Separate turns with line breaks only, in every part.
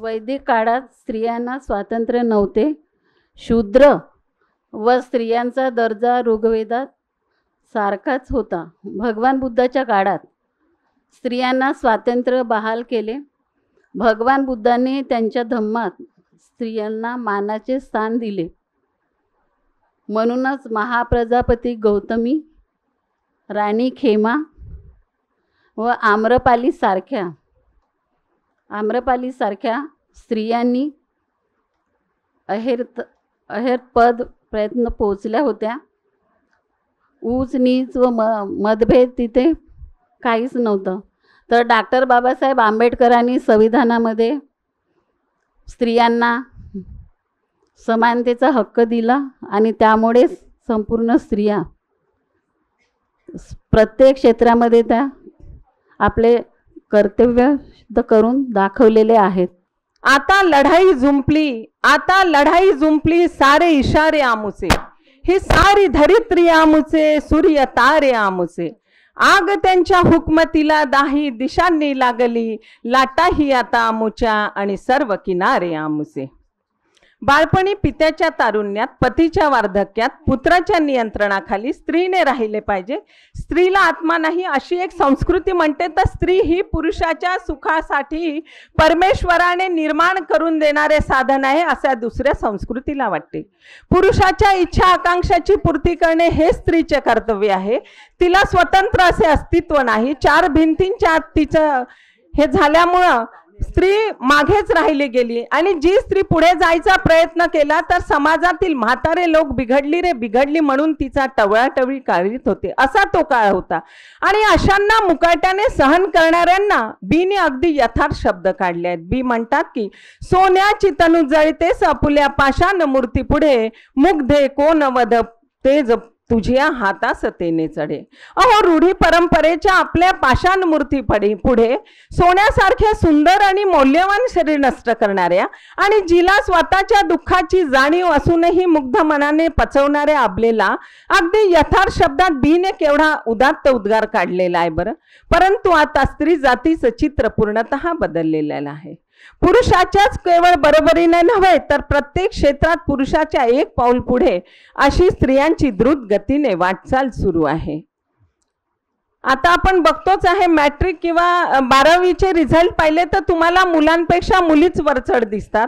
वैदिक काळात स्त्रियांना स्वातंत्र्य नव्हते. शूद्र व स्त्रियांचा दर्जा ऋग्वेदात सारखाच होता. भगवान बुद्धाच्या काळात स्त्रियांना स्वातंत्र्य बहाल केले. भगवान बुद्धांनी त्यांच्या धम्मात स्त्रियांना मानाचे स्थान दिले. म्हणूनच महाप्रजापती गौतमी, राणी खेमा व आम्रपालीसारख्या स्त्रियांनी अहेरपद प्रयत्न पोचल्या होत्या. ऊच नीच व मतभेद तिथे काहीच नव्हतं. तर डॉक्टर बाबासाहेब आंबेडकरांनी संविधानामध्ये स्त्रियांना समानतेचा हक्क दिला आणि त्यामुळेच संपूर्ण स्त्रिया प्रत्येक क्षेत्रामध्ये त्या आपले कर्तव्य करून दाखवलेले आहेत.
आता लढाई जुंपली सारे इशारे आमुचे, ही सारी धरित्री आमुचे, सूर्य तारे आमुचे. आग त्यांच्या हुकमतीला दाही दिशांनी लागली, लाटाही आता आमुच्या आणि सर्व किनारे आमुचे. बाळपणी पित्याच्या तारुण्यात, पतीच्या वार्धक्यात, पुत्राच्या नियंत्रणाखाली स्त्रीने राहिले पाहिजे. स्त्रीला आत्मा नाही अशी एक संस्कृती म्हणते. तर स्त्री ही पुरुषाच्या सुखासाठी परमेश्वराने निर्माण करून देणारे साधन आहे असा दुसऱ्या संस्कृतीला वाटते. पुरुषाच्या इच्छा आकांक्षाची पूर्ती करणे हे स्त्रीचे कर्तव्य आहे. तिला स्वतंत्र असे अस्तित्व नाही. चार भिंतींच्या आत तिचं हे झाल्यामुळं स्त्री मागेच राहिली गेली आणि जी स्त्री पुढे जायचा प्रयत्न केला तर समाजातील म्हातारे लोक बिघडली म्हणून तिचा टवळाटवळी काढीत होते. असा तो काळ होता. आणि अशांना मुकाट्याने सहन करणाऱ्यांना बीने अगदी यथार्थ शब्द काढले आहेत. बी म्हणतात की सोन्याची तनु जळतेस आपुल्या पाषाण मूर्ती पुढे, मुग्धे कोण वध तेज तुझ्या हातास तेने चढे. अहो, रूढी परंपरेच्या आपल्या पाषाण मूर्ती पुढे सोन्यासारख्या सुंदर आणि मौल्यवान शरीर नष्ट करणाऱ्या आणि जिला स्वतःच्या दुःखाची जाणीव असूनही मुग्ध मनाने पचवणाऱ्या आपल्याला अगदी यथार्थ शब्दात बीने केवढा उदात्त उद्गार काढलेला आहे बरं. परंतु आता स्त्री जातीचं चित्र पूर्णतः बदललेलं आहे. पुरुषाच्याच केवळ बरोबरीने नव्हे तर प्रत्येक क्षेत्रात पुरुषाच्या एक पाऊल पुढे अशी स्त्रियांची द्रुत गतीने वाटचाल सुरू आहे. आता आपण बघतोच आहे, मॅट्रिक किंवा 12वीचे रिझल्ट पाहिले तर तुम्हाला मुलांपेक्षा मुलीच वरचढ दिसतात.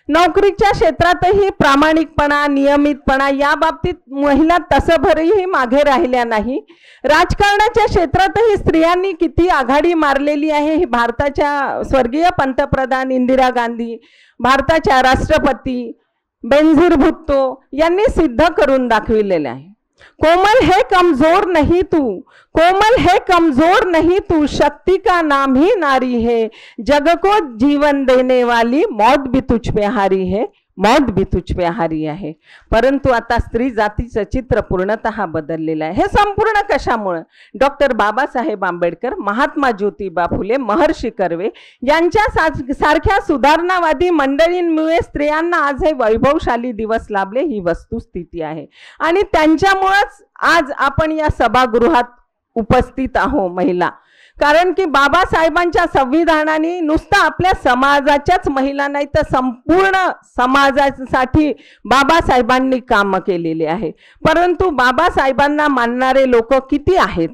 नोकरीच्या क्षेत्रातही प्रामाणिकपणा, नियमितपणा या बाबतीत महिला तसभरही मागे राहिल्या नाही. राजकारणाच्या क्षेत्रातही स्त्रियांनी किती आघाडी मारलेली आहे हे भारताच्या स्वर्गीय पंतप्रधान इंदिरा गांधी, भारताच्या राष्ट्रपती बेनझीर भुट्टो यांनी सिद्ध करून दाखविलेले आहे. कोमल है कमजोर नहीं तू, शक्ति का नाम ही नारी है, जग को जीवन देने वाली मौत भी तुझ पे हारी आहे. परंतु आता स्त्री जातीचं चित्र पूर्णतः बदललेलं आहे. हे संपूर्ण कशामुळे? डॉक्टर बाबासाहेब आंबेडकर, महात्मा ज्योतिबा फुले, महर्षी कर्वे यांच्या सारख्या सुधारणावादी मंडळींमुळे स्त्रियांना आज हे वैभवशाली दिवस लाभले ही वस्तुस्थिती आहे. आणि त्यांच्यामुळेच आज आपण या सभागृहात उपस्थित आहोत महिला. कारण की बाबासाहेबांच्या संविधानाने नुसतं आपल्या समाजाच्याच महिला नाही तर संपूर्ण समाजासाठी बाबासाहेबांनी काम केलेले आहे. परंतु बाबासाहेबांना मानणारे लोक किती आहेत?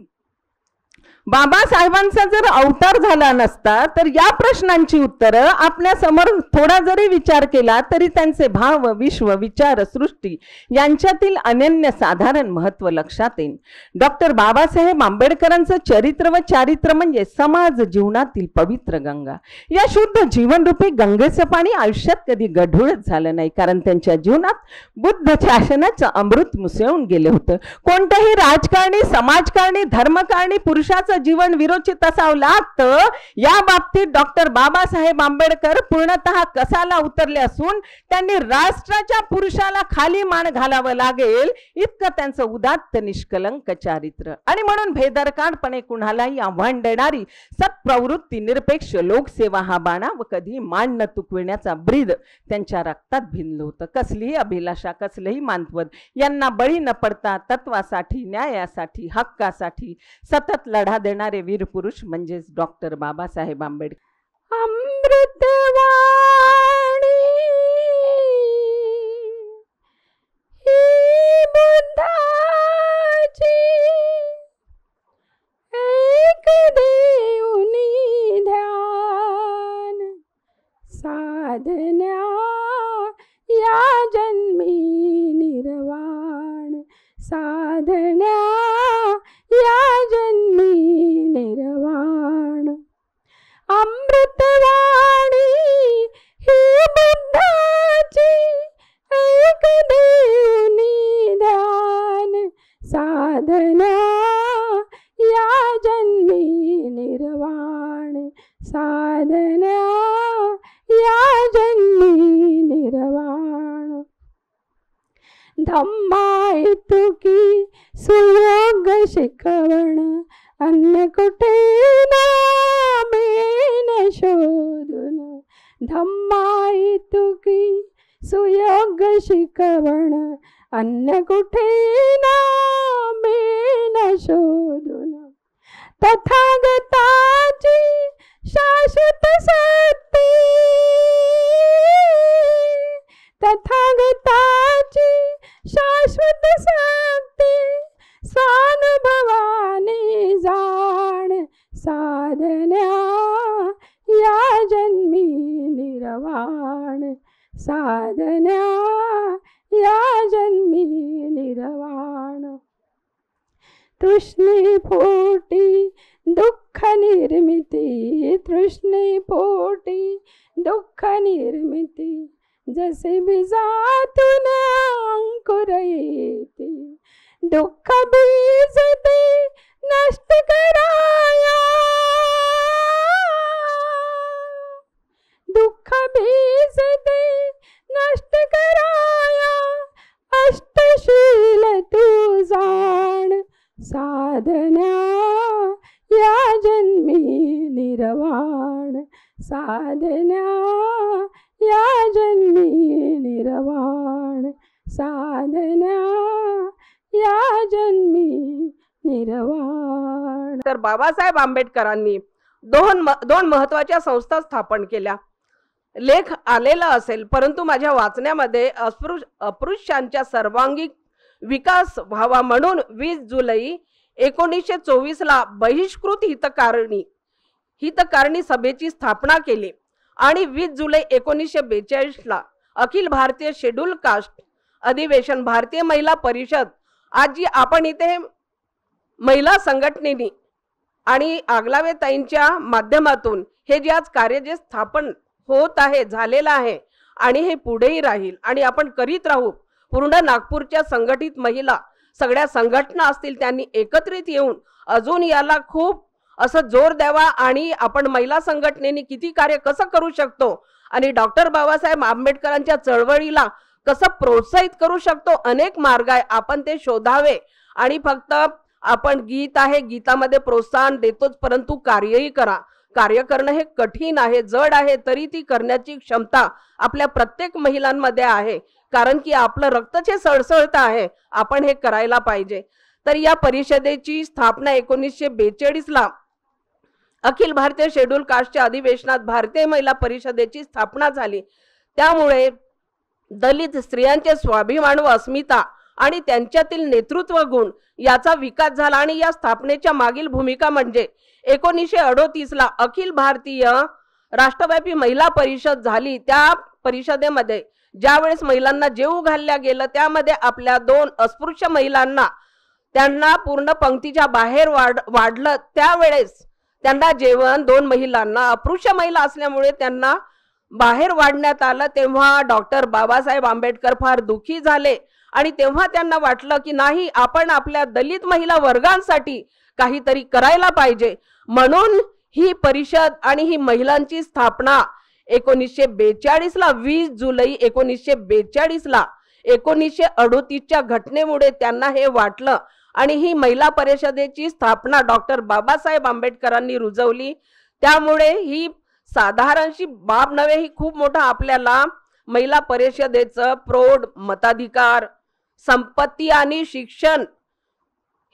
बाबासाहेबांचा जर अवतार झाला नसता तर या प्रश्नांची उत्तरं आपल्या समोर थोडा जरी विचार केला तरी त्यांचे भाव, विश्व, विचार, सृष्टी यांच्यातील अनन्य साधारण महत्व लक्षात येईल. डॉक्टर बाबासाहेब आंबेडकरांचं चरित्र व चारित्र्य म्हणजे समाज जीवनातील पवित्र गंगा. या शुद्ध जीवनरूपी गंगेचं पाणी आयुष्यात कधी गढूळच झालं नाही, कारण त्यांच्या जीवनात बुद्ध शासनाचं अमृत मुसळून गेले होतं. कोणत्याही राजकारणी, समाजकारणी, धर्मकारणी पुरुषाचं जीवन विरोचित असावं लागतं या बाबतीत डॉक्टर बाबासाहेब आंबेडकर पूर्णतः कसाला उतरले असून त्यांनी राष्ट्राच्या पुरुषाला खाली मान घालावं लागेल इतकं त्यांचं उदात्त निष्कलंक चारित्र्य. आणि म्हणून भेदरकारपणे कुणालाही आव्हान देणारी सत्प्रवृत्ती, निरपेक्ष लोकसेवा हा बाणा व कधी मान न तुकविण्याचा ब्रीद त्यांच्या रक्तात भिनलं होतं. कसलीही अभिलाषा, कसलेही मानवत यांना बळी न पडता तत्वासाठी, न्यायासाठी, हक्कासाठी सतत लढा देणारे वीर पुरुष म्हणजेच डॉक्टर बाबासाहेब आंबेडकर. अमृतवाणी
साधन्या या जन्मी निर्वाण, साधन्या या जन्मी निर्वाण. अमृतवाणी ही बुद्धाची, ऐक देऊनी ध्यान, साधन्या या जन्मी निर्वाण, साधन्या या जन्मी निर्वाण. धम्मायतुकी सुयोग शिकवण, अन्य कुठे नामेन शोधून. धम्मायतुकी सुयोग शिकवण, अन्य कुठे नामेन शोधून. तथागताची शाश्वत सत्य, तथागताची शाश्वत सत्य, स्वानुभवाने जाण, साधन्या या जन्मी निर्वाण, साधन्या या जन्मी निर्वाण. तृष्णे पोटी दुःख निर्मिती, तृष्णे पोटी दुःख निर्मिती, जसे बीजातून अंकुर येते. दुःख बीज ते नष्ट कराया, दुःख बीज ते नष्ट कराया, अष्टशील तू जाण, साधन्या या जन्मी निर्वाण, साधन्या या जन्मी निर्वाण, साधन्या या जन्मी निर्वाण.
तर बाबासाहेब आंबेडकरांनी दोन महत्वाच्या संस्था स्थापन केल्या. लेख आलेला असेल, परंतु माझ्या वाचण्यामध्ये अस्पृश्यांच्या सर्वांगीण विकास व्हावा म्हणून 20 जुलै 1924 बहिष्कृत हितकारणी सभेची स्थापना केली आणि 20 जुलै 1942 अखिल भारतीय शेड्यूल कास्ट अधिवेशन भारतीय महिला परिषद. आज जी आपण इथे महिला संघटनेनी आणि आगलावे ताईंच्या माध्यमातून हे जे आज कार्य जे स्थापन होत आहे, झालेलं आहे आणि हे पुढेही राहील आणि आपण करीत राहू. पूर्ण नागपूरच्या संघटित महिला सगळ्या संघटना असतील, त्यांनी एकत्रित येऊन अजून याला खूप असं जोर द्यावा आणि आपण महिला संघटनेने किती कार्य कसं करू शकतो आणि डॉक्टर बाबासाहेब आंबेडकरांच्या चळवळीला कसं प्रोत्साहित करू शकतो. अनेक मार्ग आहे, आपण ते शोधावे. आणि फक्त आपण गीत आहे, गीतामध्ये प्रोत्साहन देतोच, परंतु कार्यही करा. कार्य करणं हे कठीण आहे, जड आहे, तरी ती करण्याची क्षमता आपल्या प्रत्येक महिलांमध्ये आहे. कारण की आपलं रक्तचे सळसळत आहे, आपण हे करायला पाहिजे. तर या परिषदेची स्थापना 1942 अखिल भारतीय शेड्यूल कास्टच्या अधिवेशनात भारतीय महिला परिषदेची स्थापना झाली. त्यामुळे दलित स्त्रियांचे स्वाभिमान व अस्मिता आणि त्यांच्यातील नेतृत्व गुण याचा विकास झाला. आणि या स्थापनेच्या मागील भूमिका म्हणजे 1938 अखिल भारतीय राष्ट्रव्यापी महिला परिषद झाली. त्या परिषदेमध्ये ज्यावेळेस महिलांना जेवू घालल्या गेलं, त्यामध्ये आपल्या 2 अस्पृश्य महिलांना त्यांना पूर्ण पंक्तीच्या बाहेर वाढलं. त्यावेळेस त्यांना जेवण 2 महिलांना अस्पृश्य महिला असल्यामुळे त्यांना बाहेर वाढण्यात आलं. तेव्हा डॉक्टर बाबासाहेब आंबेडकर फार दुःखी झाले आणि तेव्हा त्यांना वाटलं की नाही, आपण आपल्या दलित महिला वर्गांसाठी काहीतरी करायला पाहिजे. म्हणून ही परिषद आणि ही महिलांची स्थापना 1942 20 जुलै 1942 1938च्या घटनेमुळे त्यांना हे वाटलं आणि ही महिला परिषदेची स्थापना डॉक्टर बाबासाहेब आंबेडकरांनी रुजवली. त्यामुळे ही साधारणशी बाब नव्हे, ही खूप मोठा आपल्याला महिला परिषदेचं प्रौढ मताधिकार, संपत्ती आणि शिक्षण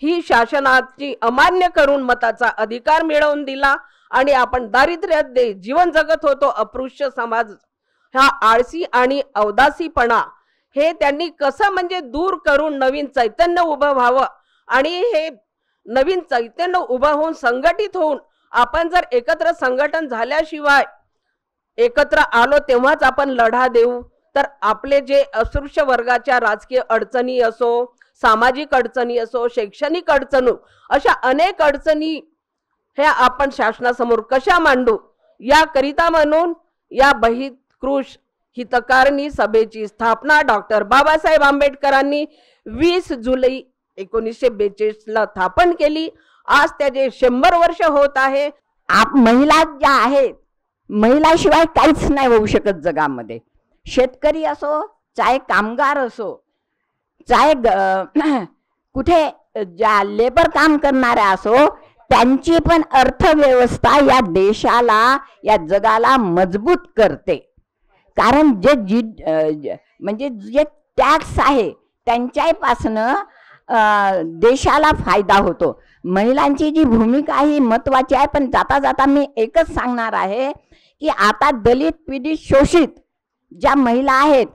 ही शासनाची अमान्य करून मताचा अधिकार मिळवून दिला आणि आपण दारिद्र्यात जीवन जगत होतो. अस्पृश्य समाज हा आळसी आणि अवदासीपणा हे त्यांनी कसं म्हणजे दूर करून नवीन चैतन्य उभं व्हावं आणि हे नवीन चैतन्य उभं होऊन संघटित होऊन आपण जर एकत्र संघटन झाल्याशिवाय एकत्र आलो तेव्हाच आपण लढा देऊ, तर आपले जे अस्पृश्य वर्गाच्या राजकीय अडचणी असो, सामाजिक अडचणी असो, शैक्षणिक अडचणी, अशा अनेक अडचणी ह्या आपण शासनासमोर कशा मांडू, याकरिता म्हणून या बहिष्कृत हितकारणी सभेची स्थापना डॉक्टर बाबासाहेब आंबेडकरांनी 20 जुलै 1942 ला स्थापन केली. आज त्याचे 100 वर्ष होत आहे.
महिला ज्या आहेत, महिलाशिवाय काहीच नाही होऊ शकत जगामध्ये. शेतकरी असो, चाहे कामगार असो, चाहे कुठे ज्या लेबर काम करणाऱ्या असो, त्यांची पण अर्थव्यवस्था या देशाला, या जगाला मजबूत करते. कारण म्हणजे जे टॅक्स आहे त्यांच्यापासनं देशाला फायदा होतो. महिलांची जी भूमिका ही महत्त्वाची आहे. पण जाता जाता मी एकच सांगणार आहे की आता दलित, पीडित, शोषित ज्या महिला आहेत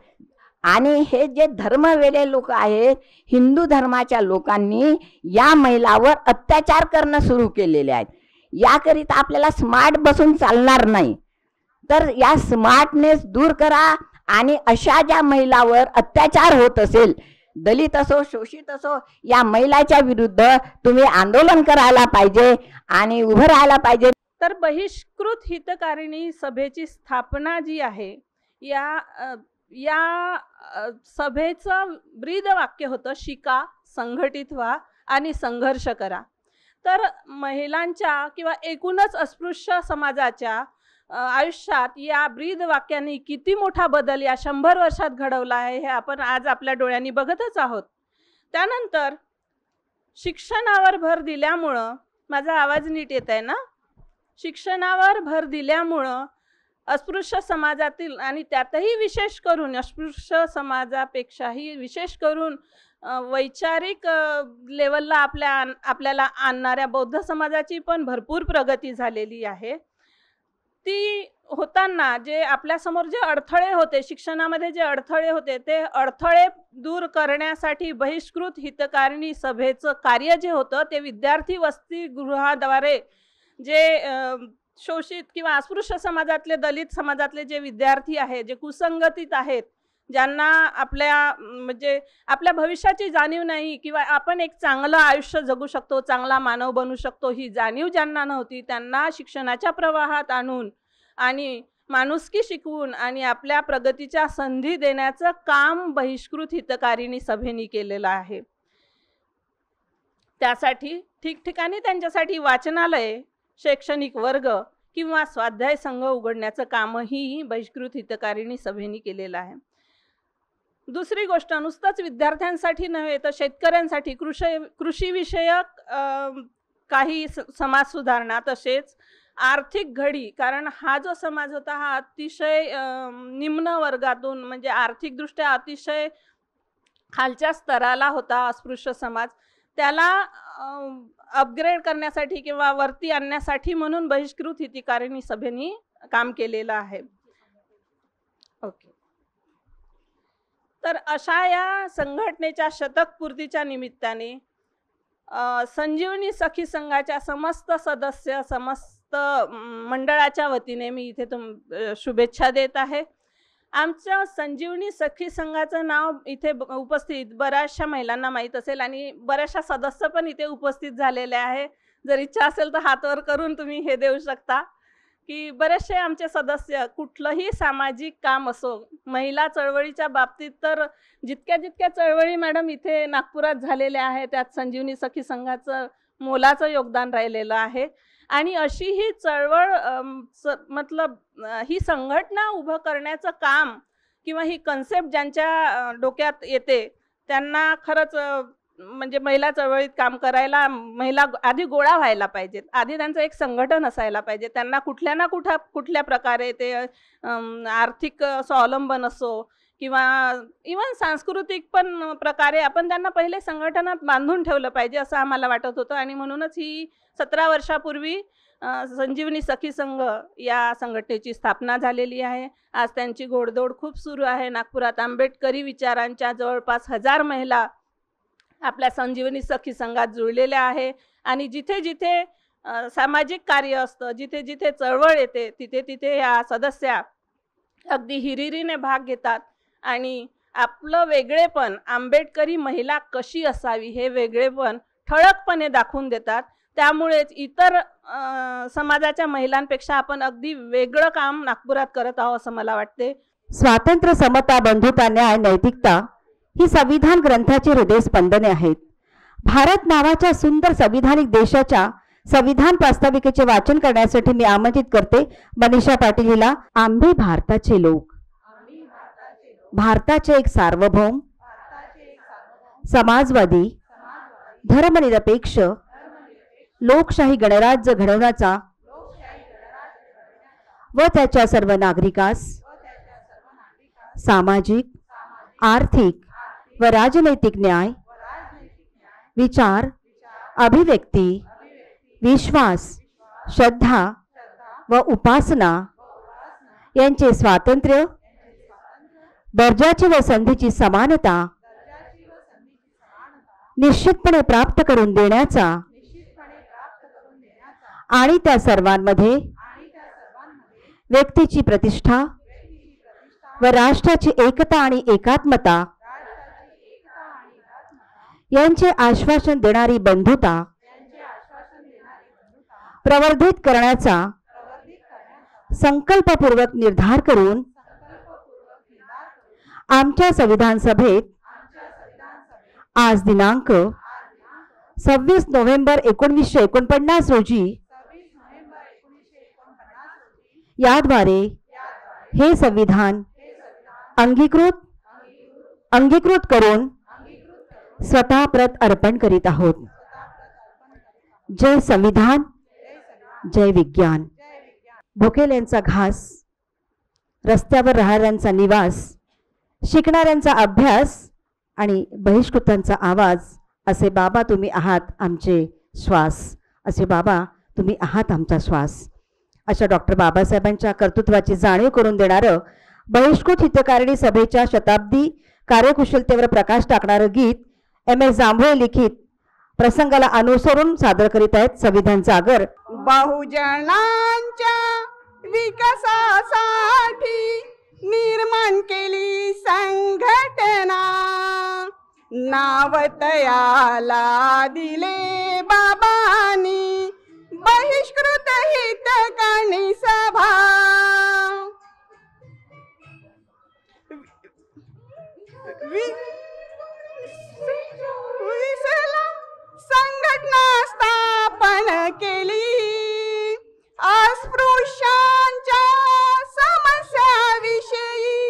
आणि हे जे धर्मवेडे लोक आहेत, हिंदू धर्माच्या लोकांनी या महिलावर अत्याचार करणं सुरू केलेले आहेत. याकरिता आपल्याला स्मार्ट बसून चालणार नाही. तर या स्मार्टनेस दूर करा आणि अशा ज्या महिलावर अत्याचार होत असेल, दलित असो, शोषित असो, या महिलाच्या विरुद्ध तुम्ही आंदोलन करायला पाहिजे आणि उभं राहायला पाहिजे.
तर बहिष्कृत हितकारिणी सभेची स्थापना जी आहे, या सभेचं ब्रीद वाक्य होतं शिका, संघटित व्हा आणि संघर्ष करा. तर महिलांच्या किंवा एकूणच अस्पृश्य समाजाच्या आयुष्यात या ब्रीद वाक्याने किती मोठा बदल या 100 वर्षात घडवला आहे हे आपण आज आपल्या डोळ्यांनी बघतच आहोत. त्यानंतर शिक्षणावर भर दिल्यामुळं, माझा आवाज नीट येत आहे ना, शिक्षणावर भर दिल्यामुळं अस्पृश्य समाजातील आणि त्यातही विशेष करून अस्पृश्य समाजापेक्षाही विशेष करून वैचारिक लेवलला आपल्याला आणणाऱ्या बौद्ध समाजाची पण भरपूर प्रगती झालेली आहे. ती होताना जे आपल्यासमोर जे अडथळे होते, शिक्षणामध्ये जे अडथळे होते, ते अडथळे दूर करण्यासाठी बहिष्कृत हितकारिणी सभेचं कार्य जे होतं ते विद्यार्थी वसतिगृहाद्वारे जे शोषित किंवा अस्पृश्य समाजातले, दलित समाजातले जे विद्यार्थी आहेत, जे कुसंगतीत आहेत, ज्यांना आपल्या भविष्याची जाणीव नाही किंवा आपण एक चांगलं आयुष्य जगू शकतो, चांगला मानव बनू शकतो ही जाणीव ज्यांना नव्हती, त्यांना शिक्षणाच्या प्रवाहात आणून आणि माणुसकी शिकवून आणि आपल्या प्रगतीच्या संधी देण्याचं काम बहिष्कृत हितकारिणी सभेने केलेलं आहे. त्यासाठी ठिकठिकाणी त्यांच्यासाठी वाचनालय, शैक्षणिक वर्ग किंवा स्वाध्याय संघ उघडण्याचं कामही बहिष्कृत हितकारिणी सभेने केलेलं आहे. दुसरी गोष्ट, नुसतंच विद्यार्थ्यांसाठी नव्हे तर शेतकऱ्यांसाठी कृषीविषयक काही समाज सुधारणा, तसेच आर्थिक घडी, कारण हा जो समाज होता हा अतिशय निम्न वर्गातून, म्हणजे आर्थिकदृष्ट्या अतिशय खालच्या स्तराला होता अस्पृश्य समाज. त्याला अपग्रेड करण्यासाठी किंवा वरती आणण्यासाठी म्हणून बहिष्कृत हितकारिणी सभेने काम केलेलं आहे. ओके. तर अशा या संघटनेच्या शतकपूर्तीच्या निमित्ताने संजीवनी सखी संघाच्या समस्त सदस्य, समस्त मंडळाच्या वतीने मी इथे शुभेच्छा देत आहे. आमच्या संजीवनी सखी संघाचं नाव इथे उपस्थित बऱ्याचशा महिलांना माहीत असेल आणि बऱ्याचशा सदस्य पण इथे उपस्थित झालेले आहे. जर इच्छा असेल तर हात वर करून तुम्ही हे देऊ शकता की बरेचसे आमचे सदस्य कुठलंही सामाजिक काम असो, महिला चळवळीच्या बाबतीत तर जितक्या चळवळी मॅडम इथे नागपुरात झालेल्या आहेत त्यात संजीवनी सखी संघाचं मोलाचं योगदान राहिलेलं आहे. आणि अशी ही चळवळ ही संघटना उभं करण्याचं काम किंवा ही कन्सेप्ट ज्यांच्या डोक्यात येते त्यांना खरंच म्हणजे महिला चळवळीत काम करायला महिला आधी गोळा व्हायला पाहिजेत. आधी त्यांचं एक संघटन असायला पाहिजे. त्यांना कुठल्या ना कुठल्या प्रकारे ते आर्थिक स्वावलंबन असो किंवा इव्हन सांस्कृतिक पण प्रकारे आपण त्यांना पहिले संघटनात बांधून ठेवलं पाहिजे असं आम्हाला वाटत होतं. आणि म्हणूनच ही 17 वर्षापूर्वी संजीवनी सखी संघ या संघटनेची स्थापना झालेली आहे. आज त्यांची घोडदौड खूप सुरू आहे. नागपुरात आंबेडकरी विचारांच्या जवळपास 1000 महिला आपल्या संजीवनी सखी संघात जुळलेल्या आहे. आणि जिथे जिथे सामाजिक कार्य असतं, जिथे जिथे चळवळ येते तिथे तिथे या सदस्या अगदी हिरिरीने भाग घेतात आणि आपलं वेगळेपण, आंबेडकरी महिला कशी असावी हे वेगळेपण ठळकपणे दाखवून देतात. त्यामुळेच इतर समाजाच्या महिलांपेक्षा आपण अगदी वेगळं काम नागपुरात करत आहोत असं मला वाटते.
स्वातंत्र्य, समता, बंधुता, न्याय, नैतिकता ही संविधान ग्रंथाची हृदयस्पंदने आहेत. भारत नावाच्या सुंदर संविधानिक देशाच्या संविधान प्रास्ताविकेचे वाचन करण्यासाठी मी आमंत्रित करते मनीषा पाटील हिला. आम्ही भारताचे लोक, भारताचे एक सार्वभौम, समाजवादी, धर्मनिरपेक्ष, लोकशाही गणराज्य घडवण्याचा व त्याच्या सर्व नागरिकास सामाजिक, आर्थिक व राजनैतिक न्याय, विचार, अभिव्यक्ती, विश्वास, श्रद्धा व उपासना यांचे स्वातंत्र्य, दर्जाची व संधीची समानता निश्चितपणे प्राप्त करून देण्याचा आणि त्या सर्वांमध्ये व्यक्तीची प्रतिष्ठा व राष्ट्राची एकता आणि एकात्मता यांचे आश्वासन देणारी बंधुता प्रवर्धित करण्याचा संकल्पपूर्वक निर्धार करून आमच्या संविधान सभेत आज दिनांक 26 नोव्हेंबर 1949 रोजी याद्वारे हे संविधान अंगीकृत करून स्वतः प्रत अर्पण करीत आहोत. जय संविधान, जय विज्ञान. भुकेल्यांचा घास, रस्त्यावर राहणाऱ्यांचा निवास, शिकणाऱ्यांचा अभ्यास आणि बहिष्कृतांचा आवाज असे बाबा तुम्ही आहात आमचे श्वास. असे बाबा तुम्ही आहात आमचा श्वास. अशा डॉक्टर बाबासाहेबांच्या कर्तृत्वाची जाणीव करून देणारं बहिष्कृत हितकारिणी सभेच्या शताब्दी कार्यकुशलतेवर प्रकाश टाकणारं गीत M.S. जांभळे लिखित प्रसंगाला अनुसरून सादर करीत आहेत संविधान जागर.
बहुजनांच्या विकासासाठी निर्माण केली संघटना, नाव तयाला दिले बाबांनी बहिष्कृत हितकारिणी सभा. संघटना स्थापन केली, अस्पृश्यांच्या समस्याविषयी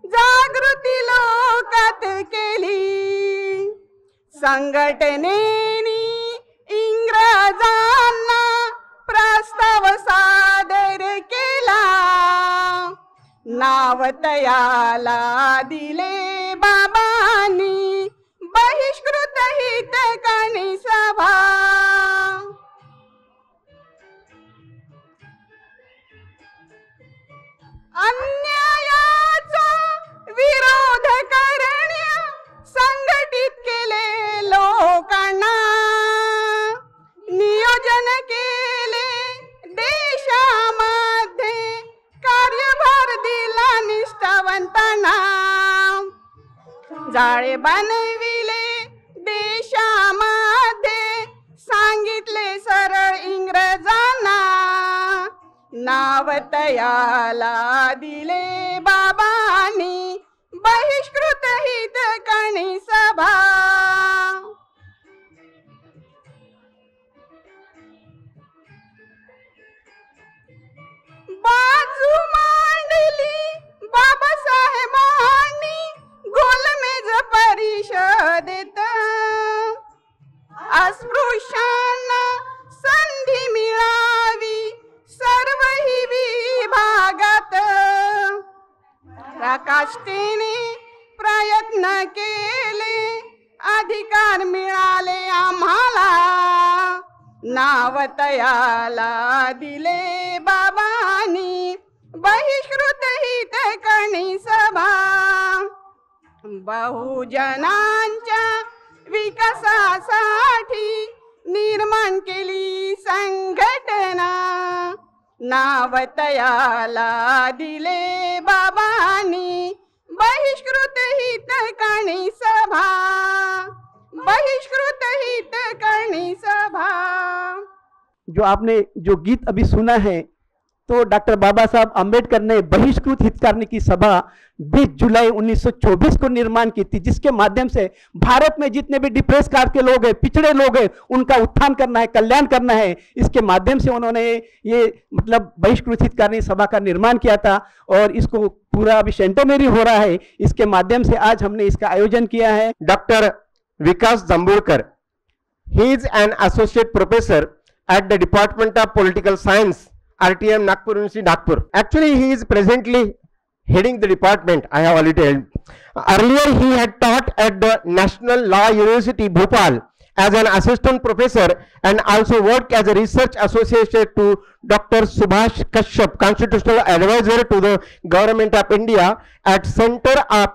जागृती लोकात केली. संघटनेने इंग्रजांना प्रस्ताव सादर केला, नाव तयाला दिले बाबांनी बहिष्कृत हितकारिणी सभा. अन्यायाचा विरोध करण्या संघटित केले लोकांना, नियोजन केले देशामध्ये, कार्यभार दिला निष्ठावंतांना. जाळे बनविले देशामध्ये, सांगितले सरळ इंग्रजांना, नाव तयाला दिले बाबांनी बहिष्कृत हितकारिणी सभा. बाजू मांडली बाबासाहेबांनी गोलमेज परिषदेत, अस्पृश्यांना संधी मिळावी सर्व ही विभागात. प्रकाष्ठेने प्रयत्न केले, अधिकार मिळाले आम्हाला, नाव तयाला दिले बाबांनी बहिष्कृत हितकारिणी सभा. बहुजनांच्या विकासासाठी
निर्माण केली संघटना, नाव तयाला दिले बाबांनी, बहिष्कृत हितकाणी सभा, बहिष्कृत हितकाणी सभा।
जो आपने जो गीत अभी सुना है, तो डॉक्टर बाबा साहब अम्बेडकर ने बहिष्कृत हितकारिणी की सभा 20 जुलाई 1924 को निर्माण की थी, जिसके माध्यम से भारत में जितने भी डिप्रेस कास्ट के लोग हैं, पिछड़े लोग हैं, उनका उत्थान करना है, कल्याण करना है। इसके माध्यम से उन्होंने ये मतलब बहिष्कृत हितकारिणी सभा का निर्माण किया था और इसको पूरा अभी सेंटेनरी हो रहा है। इसके माध्यम से आज हमने इसका आयोजन किया है।
Doctor Vikas Jambhulkar, he is an associate professor at the Department of Political Science, RTM Nagpur University, Nagpur. Actually, he is presently heading the department. I have already told. Earlier, he had taught at the National Law University, Bhopal, as an assistant professor, and also worked as a research associate to Dr. Subhash Kashyap, constitutional advisor to the Government of India at Center of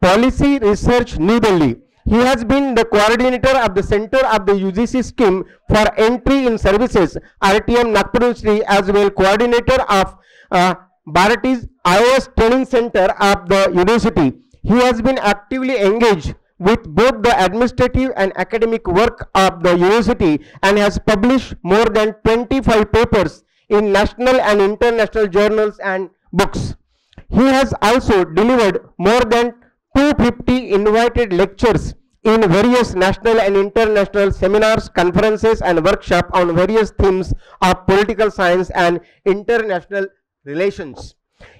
Policy Research, New Delhi. He has been the coordinator of the Center of the UGC scheme for entry in services, RTM Nagpur University, as well coordinator of Bharati's IOS Training Center of the university. He has been actively engaged with both the administrative and academic work of the university and has published more than 25 papers in national and international journals and books. He has also delivered more than 250 invited lectures in various national and international seminars, conferences and workshops on various themes of political science and international relations.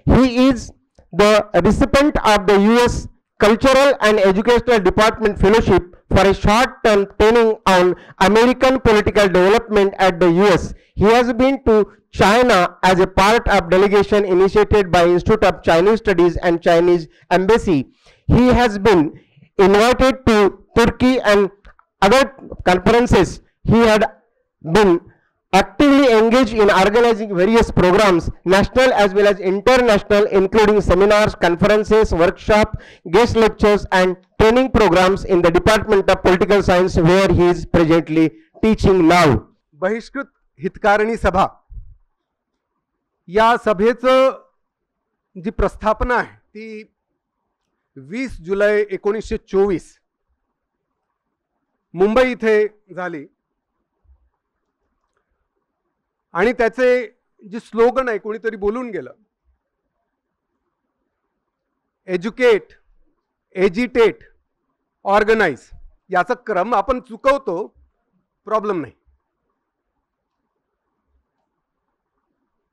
He is the recipient of the US Cultural and Educational Department Fellowship for a short-term training on American political development at the US. He has been to China as a part of delegation initiated by Institute of Chinese Studies and Chinese Embassy. He has been invited to Turkey and other conferences. He had been actively engaged in organizing various programs, national as well as international, including seminars, conferences, workshops, guest lectures and training programs in the Department of Political Science, where he is presently teaching now.
बहिष्कृत हितकारिणी सभा या सभेचं जी प्रस्थापना आहे ती 20 जुलै 1924 मुंबई इथे झाली आणि त्याचे जे स्लोगन आहे कोणीतरी बोलून गेलं, एज्युकेट, एजिटेट, ऑर्गनाइज. याचा क्रम आपण चुकवतो, प्रॉब्लेम नाही.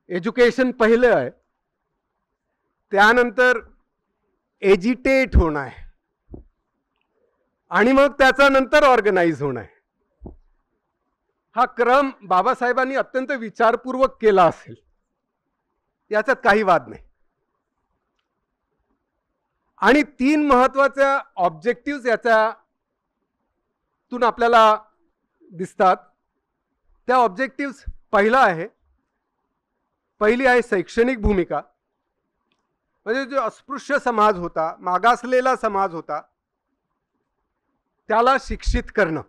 एज्युकेशन पहिलं आहे, त्यानंतर एजिटेट होणं आहे आणि मग त्याचा नंतर ऑर्गनाइज होणं आहे. हा क्रम बाबासाहेबांनी अत्यंत विचारपूर्वक केला असेल, याच्यात काही वाद नाही. आणि 3 महत्त्वाच्या ऑब्जेक्टिव्ह याच्यातून आपल्याला दिसतात. त्या ऑब्जेक्टिव्ह पहिली आहे शैक्षणिक भूमिका. म्हणजे जो अस्पृश्य समाज होता, मागासलेला समाज होता, त्याला शिक्षित करणं.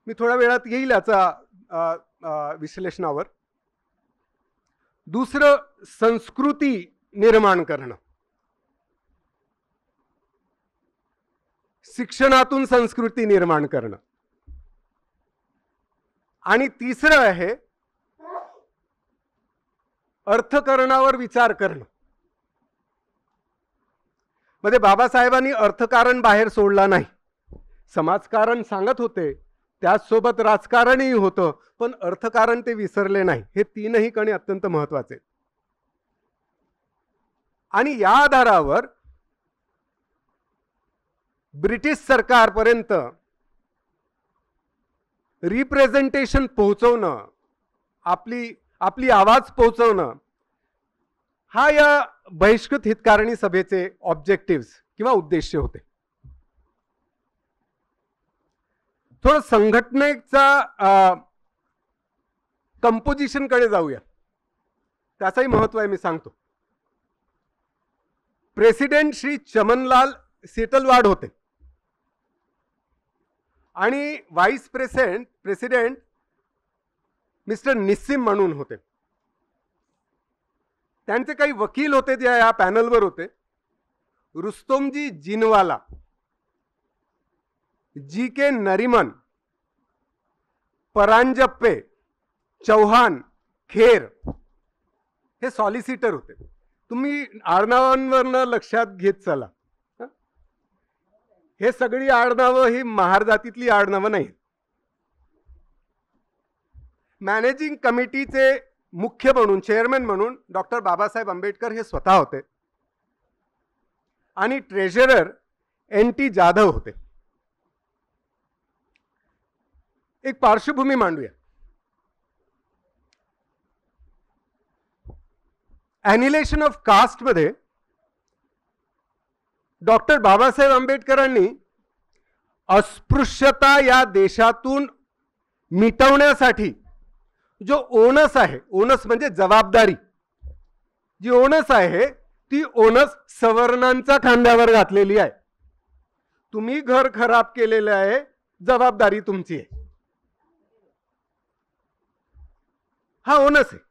मी थोड्या वेळात येईल याचा विश्लेषणावर. दुसरं, संस्कृती निर्माण करणं. शिक्षणातून संस्कृती निर्माण करणं. आणि तिसरं आहे अर्थकारणावर विचार करणं. मध्ये बाबासाहेबांनी अर्थकारण बाहेर सोडला नाही. समाजकारण सांगत होते, त्याचसोबत राजकारणही होतं, पण अर्थकारण ते विसरले नाही. हे 3ही कणे अत्यंत महत्त्वाचे. आणि या आधारावर ब्रिटिश सरकारपर्यंत रिप्रेझेंटेशन पोहोचवणं, आपली आवाज पोहोचवणं, हा या बहिष्कृत हितकारिणी सभेचे ऑब्जेक्टिव्ह किंवा उद्देश होते. थोडं संघटनेचा कंपोजिशन कडे जाऊया, त्याचंही महत्व आहे, मी सांगतो. प्रेसिडेंट श्री चमनलाल सेतलवाड होते आणि व्हाईस प्रेसिडेंट मिस्टर निस्सिम म्हणून होते. त्यांचे काही वकील होते जे या पॅनलवर होते. रुस्तोमजी जिनवाला, जी के नरिमन, परांजप्पे, चौहान, खेर हे सॉलिसिटर होते. तुम्ही आडनावांवरनं लक्षात घेत चला. हे सगळी आडनावं ही महार जातीतली आडनावं नाही. मॅनेजिंग कमिटीचे मुख्य म्हणून, चेअरमॅन म्हणून डॉक्टर बाबासाहेब आंबेडकर हे स्वतः होते आणि ट्रेझरर NT जाधव होते. एक पार्श्वभूमी मांडूया. ॲनिलेशन ऑफ कास्ट मध्ये डॉक्टर बाबासाहेब आंबेडकरांनी अस्पृश्यता या देशातून मिटवण्यासाठी जो ओनस आहे, ओनस म्हणजे जबाबदारी, जी ओनस आहे ती ओनस सवर्णांच्या खांद्यावर घातलेली आहे. तुम्ही घर खराब केलेले आहे, जबाबदारी तुमची आहे. हा ओनस आहे,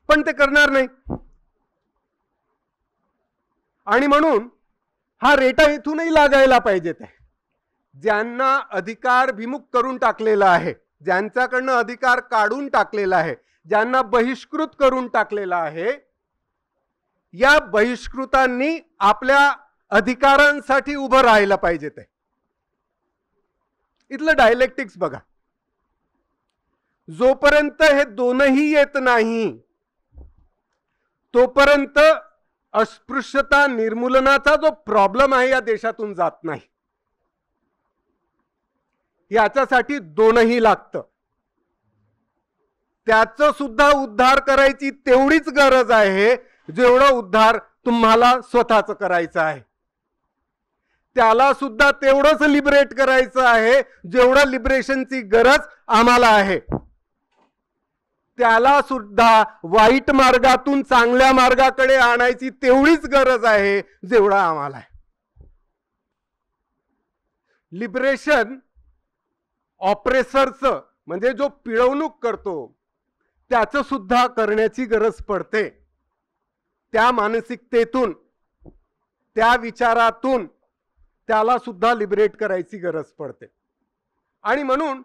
पण ते करणार नाही. आणि म्हणून हा रेटा इथूनही लागायला पाहिजेत. ज्यांना अधिकार विमुख करून टाकलेला आहे, ज्यांच्याकडनं अधिकार काढून टाकलेला आहे, ज्यांना बहिष्कृत करून टाकलेला आहे, या बहिष्कृतांनी आपल्या अधिकारांसाठी उभं राहायला पाहिजेत. इथलं डायलेक्टिक्स बघा. जोपर्यंत हे दोनही येत नाही तोपर्यंत अस्पृश्यता निर्मूलनाचा जो प्रॉब्लेम आहे या देशातून जात नाही. याच्यासाठी दोनही लागतं. त्याचं सुद्धा उद्धार करायची तेवढीच गरज आहे जेवढा उद्धार तुम्हाला स्वतःच करायचा आहे. त्याला सुद्धा तेवढंच लिबरेट करायचं आहे जेवढं लिबरेशनची गरज आम्हाला आहे. त्याला सुद्धा वाईट मार्गातून चांगल्या मार्गाकडे आणायची तेवढीच गरज आहे जेवढा आम्हाला आहे. लिबरेशन ऑपरेसरचं म्हणजे जो पिळवणूक करतो त्याचं सुद्धा करण्याची गरज पडते. त्या मानसिकतेतून, त्या विचारातून त्याला सुद्धा लिबरेट करायची गरज पडते. आणि म्हणून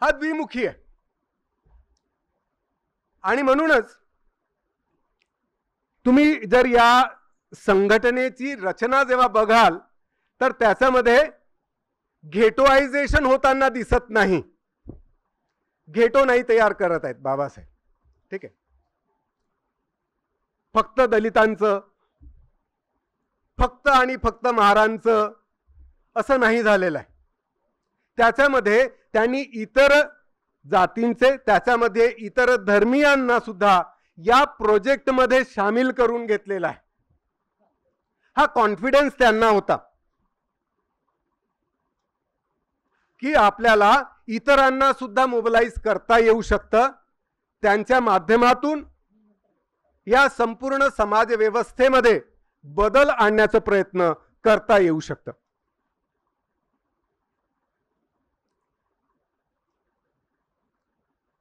हा द्विमुखी आहे. आणि म्हणूनच तुम्ही जर या संघटनेची रचना जेव्हा बघाल तर त्याच्यामध्ये घेटोआयझेशन होताना दिसत नाही. घेटो नाही तयार करत आहेत बाबासाहेब. ठीक आहे, फक्त दलितांचं, फक्त आणि फक्त महारांचं असं नाही झालेलं आहे. त्याच्यामध्ये त्यांनी इतर जातींचे, त्याच्यामध्ये इतर धर्मीयांना सुद्धा या प्रोजेक्टमध्ये सामील करून घेतलेला आहे. हा कॉन्फिडन्स त्यांना होता की आपल्याला इतरांना सुद्धा मोबिलाइज करता येऊ शकतं. त्यांच्या माध्यमातून या संपूर्ण समाज व्यवस्थेमध्ये बदल आणण्याचा प्रयत्न करता येऊ शकतं.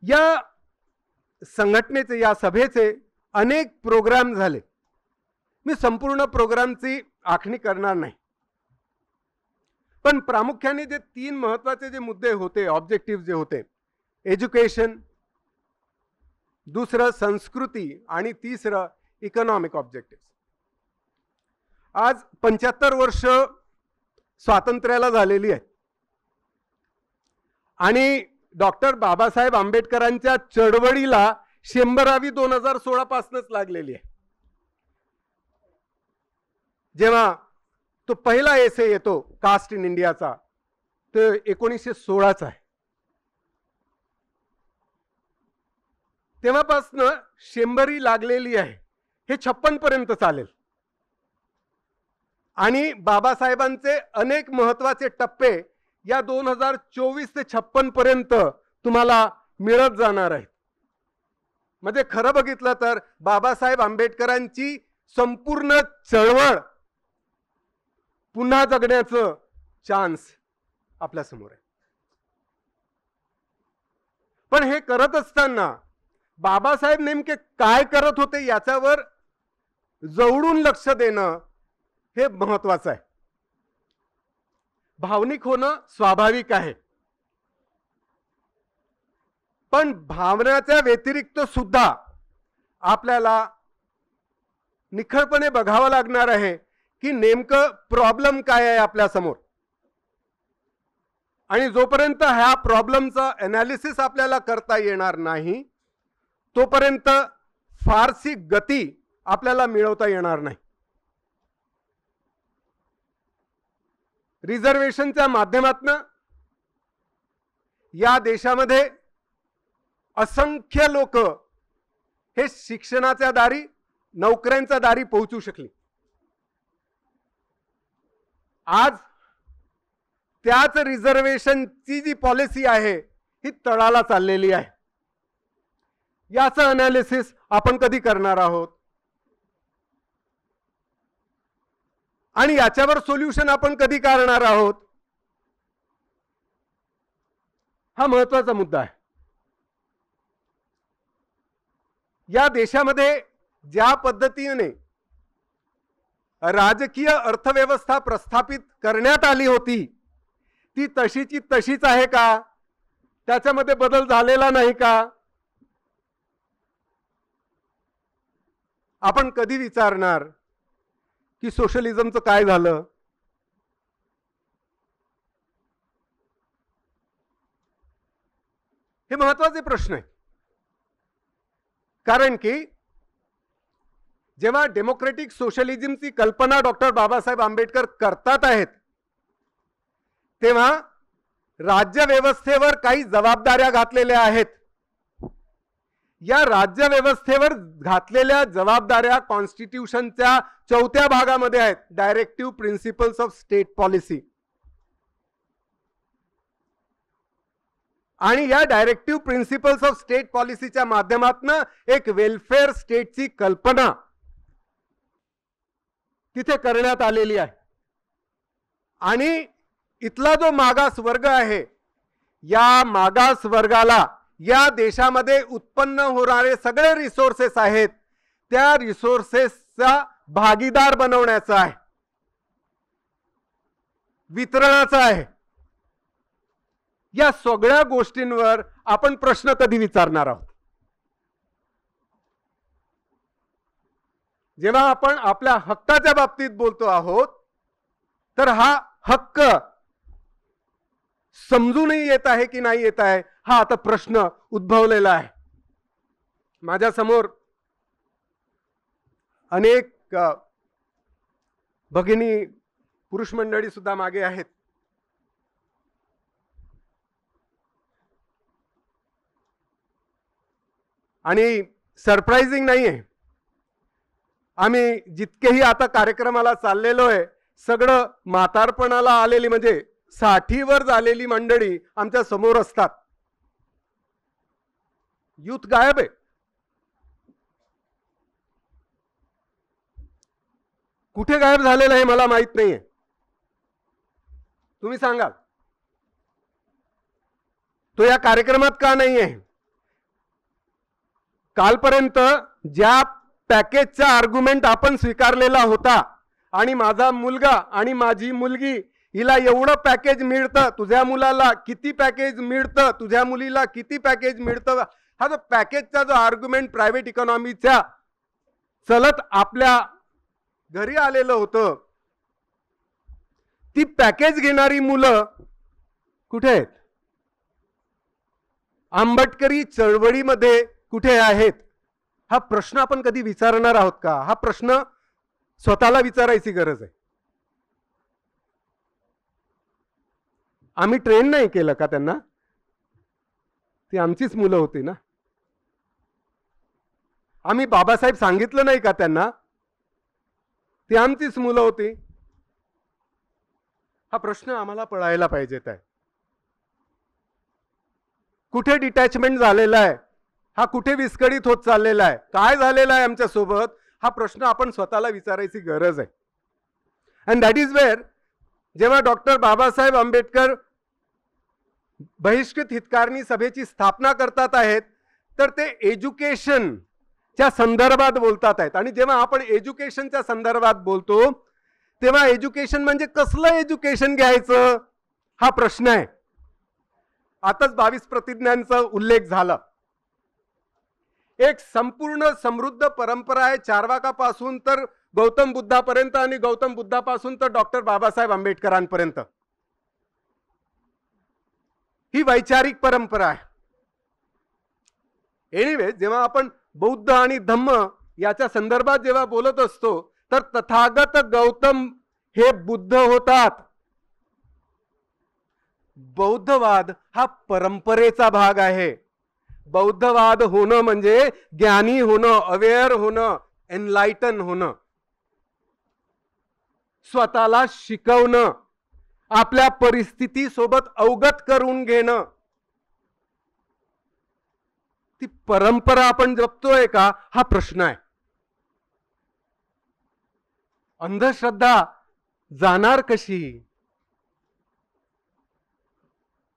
या संघटनेचे, या सभेचे अनेक प्रोग्राम झाले. मी संपूर्ण प्रोग्रामची आखणी करणार नाही, पण प्रामुख्याने जे 3 महत्वाचे जे मुद्दे होते, ऑब्जेक्टिव्ह जे होते, एज्युकेशन, दुसरं संस्कृती आणि तिसरं इकॉनॉमिक ऑब्जेक्टिव्ह. आज 75 वर्ष स्वातंत्र्याला झालेली आहेत आणि डॉक्टर बाबासाहेब आंबेडकरांच्या चळवळीला 100वी 2016 पासूनच लागलेली आहे. जेव्हा तो पहिला एसे येतो कास्ट इन इंडियाचा, तो 1916चा आहे. तेव्हापासून 100 लागलेली आहे. हे 56 पर्यंत चालेल. आणि बाबासाहेबांचे अनेक महत्वाचे टप्पे या 2024 ते 56 पर्यंत तुम्हाला मिळत जाणार आहेत. म्हणजे खरं बघितलं तर बाबासाहेब आंबेडकरांची संपूर्ण चळवळ पुन्हा जगण्याचं चान्स आपल्या समोर आहे. पण हे करत असताना बाबासाहेब नेमके काय करत होते याच्यावर जवळून लक्ष देणं हे महत्वाचं आहे. भावनिक होणं स्वाभाविक आहे, पण भावनाच्या व्यतिरिक्त सुद्धा आपल्याला निखळपणे बघावं लागणार आहे की नेमकं प्रॉब्लेम काय आहे आपल्या समोर. आणि जोपर्यंत ह्या प्रॉब्लेमचं एनालिसिस आपल्याला करता येणार नाही तोपर्यंत फारसी गती आपल्याला मिळवता येणार नाही. रिझर्वेशनच्या माध्यमातून या देशामध्ये असंख्य लोक हे शिक्षणाच्या दारी, नोकऱ्यांच्या दारी पोहोचू शकली. आज त्याच रिझर्वेशनची जी पॉलिसी आहे ही तळाला चाललेली आहे. याचं अनालिसिस आपण कधी करणार आहोत आणि याच्यावर सोल्युशन आपण कधी काढणार आहोत, हा महत्वाचा मुद्दा आहे. या देशामध्ये ज्या पद्धतीने राजकीय अर्थव्यवस्था प्रस्थापित करण्यात आली होती ती तशीची तशीच आहे का? त्याच्यामध्ये बदल झालेला नाही का? आपण कधी विचारणार की सोशलिझमचं काय झालं? हे महत्वाचे प्रश्न आहे. कारण की जेव्हा डेमोक्रेटिक सोशलिझमची कल्पना डॉक्टर बाबासाहेब आंबेडकर करतात आहेत तेव्हा राज्य व्यवस्थेवर काही जबाबदाऱ्या घातलेल्या आहेत. या राज्य व्यवस्थेवर घातलेल्या जबाबदाऱ्या कॉन्स्टिट्यूशनच्या 4थ्या भागामध्ये आहेत, directive principles of state policy. आणि या डायरेक्टिव्ह प्रिन्सिपल्स ऑफ स्टेट पॉलिसीच्या माध्यमातून एक वेलफेअर स्टेटची कल्पना तिथे करण्यात आलेली आहे. आणि इथला जो मागास वर्ग आहे या मागास वर्गाला या देशामध्ये उत्पन्न होणारे सगळे रिसोर्सेस आहेत त्या रिसोर्सेसचा भागीदार बनवण्याचा आहे, वितरणाचा आहे. या सगळ्या गोष्टींवर आपण प्रश्न कधी विचारणार आहोत? जेव्हा आपण आपल्या हक्काच्या बाबतीत बोलतो आहोत तर हा हक्क समजूनही येत आहे की नाही येत आहे हा आता प्रश्न उद्भवलेला आहे. माझ्या समोर अनेक भगिनी पुरुष मंडळी सुद्धा मागे आहेत. आणि सरप्राइजिंग नाही आहे, आम्ही जितकेही आता कार्यक्रमाला चाललेलो आहे सगळं म्हातारपणाला आलेली म्हणजे 60वर झालेली मंडळी आमच्या समोर असतात. युथ गायब आहे. कुठे गायब झालेलं आहे मला माहित नाहीये, तुम्ही सांगाल. तो या कार्यक्रमात का नाही आहे? कालपर्यंत ज्या पॅकेजचा आर्ग्युमेंट आपण स्वीकारलेला होता आणि माझा मुलगा आणि माझी मुलगी हिला एवढं पॅकेज मिळतं, तुझ्या मुलाला किती पॅकेज मिळतं, तुझ्या मुलीला किती पॅकेज मिळतं, हा जो पॅकेजचा जो आर्ग्युमेंट प्रायव्हेट इकॉनॉमीच्या चलत आपल्या घरी आलेलं होतं ती पॅकेज घेणारी मुलं कुठे आहेत? आंबेडकरी चळवळीमध्ये कुठे आहेत? हा प्रश्न आपण कधी विचारणार आहोत का? हा प्रश्न स्वतःला विचारायची गरज आहे. आम्ही ट्रेन नाही केलं का त्यांना? ती आमचीच मुलं होती ना. आम्ही बाबासाहेब सांगितलं नाही का त्यांना? ती आमचीच मुलं होती. हा प्रश्न आम्हाला पळायला पाहिजेत आहे. कुठे डिटॅचमेंट झालेला आहे? हा कुठे विस्कळीत होत चाललेला आहे? काय झालेला आहे आमच्या सोबत? हा प्रश्न आपण स्वतःला विचारायची गरज आहे. अँड दॅट इज वेअर जेव्हा डॉक्टर बाबासाहेब आंबेडकर बहिष्कृत हितकारणी सभेची स्थापना करतात आहेत, तर ते एज्युकेशनच्या संदर्भात बोलतात आहेत. आणि जेव्हा आपण एज्युकेशनच्या संदर्भात बोलतो तेव्हा एज्युकेशन म्हणजे कसलं एज्युकेशन घ्यायचं हा प्रश्न आहे. आताच 22 प्रतिज्ञांचा उल्लेख झाला. एक संपूर्ण समृद्ध परंपरा आहे चार्वाकापासून तर गौतम बुद्धापर्यंत आणि गौतम बुद्धापासून तर डॉक्टर बाबासाहेब आंबेडकरांपर्यंत. ही वैचारिक परंपरा आहे. एनिवे, जेव्हा आपण बौद्ध आणि धम्म याच्या संदर्भात जेव्हा बोलत असतो तर तथागत गौतम हे बुद्ध होतात. बौद्धवाद हा परंपरेचा भाग आहे. बौद्धवाद होणं म्हणजे ज्ञानी होणं, अवेअर होणं, एनलाइटन होणं, स्वतःला शिकवणं, आपल्या परिस्थिती सोबत अवगत करून घेणं. ती परंपरा आपण जपतोय का हा प्रश्न आहे. अंधश्रद्धा जाणार कशी?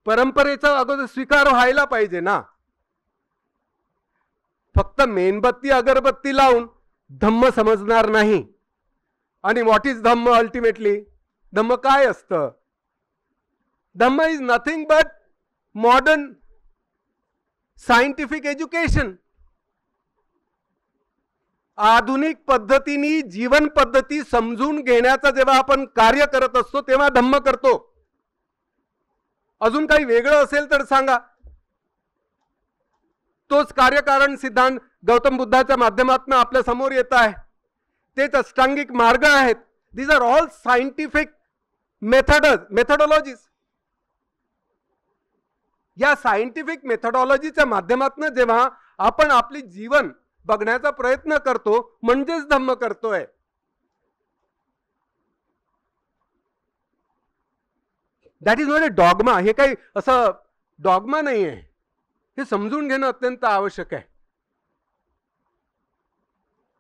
परंपरेचा अगोदर स्वीकार व्हायला पाहिजे ना. फक्त मेणबत्ती अगरबत्ती लावून धम्म समजणार नाही. आणि what is Dhamma? Ultimately Dhamma काय असतं? Dhamma is nothing but modern scientific education. आधुनिक पद्धतीने जीवन पद्धती समजून घेण्याचा जेव्हा आपण कार्य करत असतो तेव्हा धम्म करतो. अजून काही वेगळं असेल तर सांगा. तोच कार्यकारण सिद्धांत गौतम बुद्धाच्या माध्यमातून आपल्या समोर येत आहे. तेच अष्टांगिक मार्ग आहेत. These are all scientific methodologies. या सायंटिफिक मेथडॉलॉजीच्या माध्यमातून जेव्हा आपण आपली जीवन बघण्याचा प्रयत्न करतो म्हणजेच धम्म करतोय. That is not a dogma. हे काही असं डॉग्मा नाही आहे. हे समजून घेणं अत्यंत आवश्यक आहे.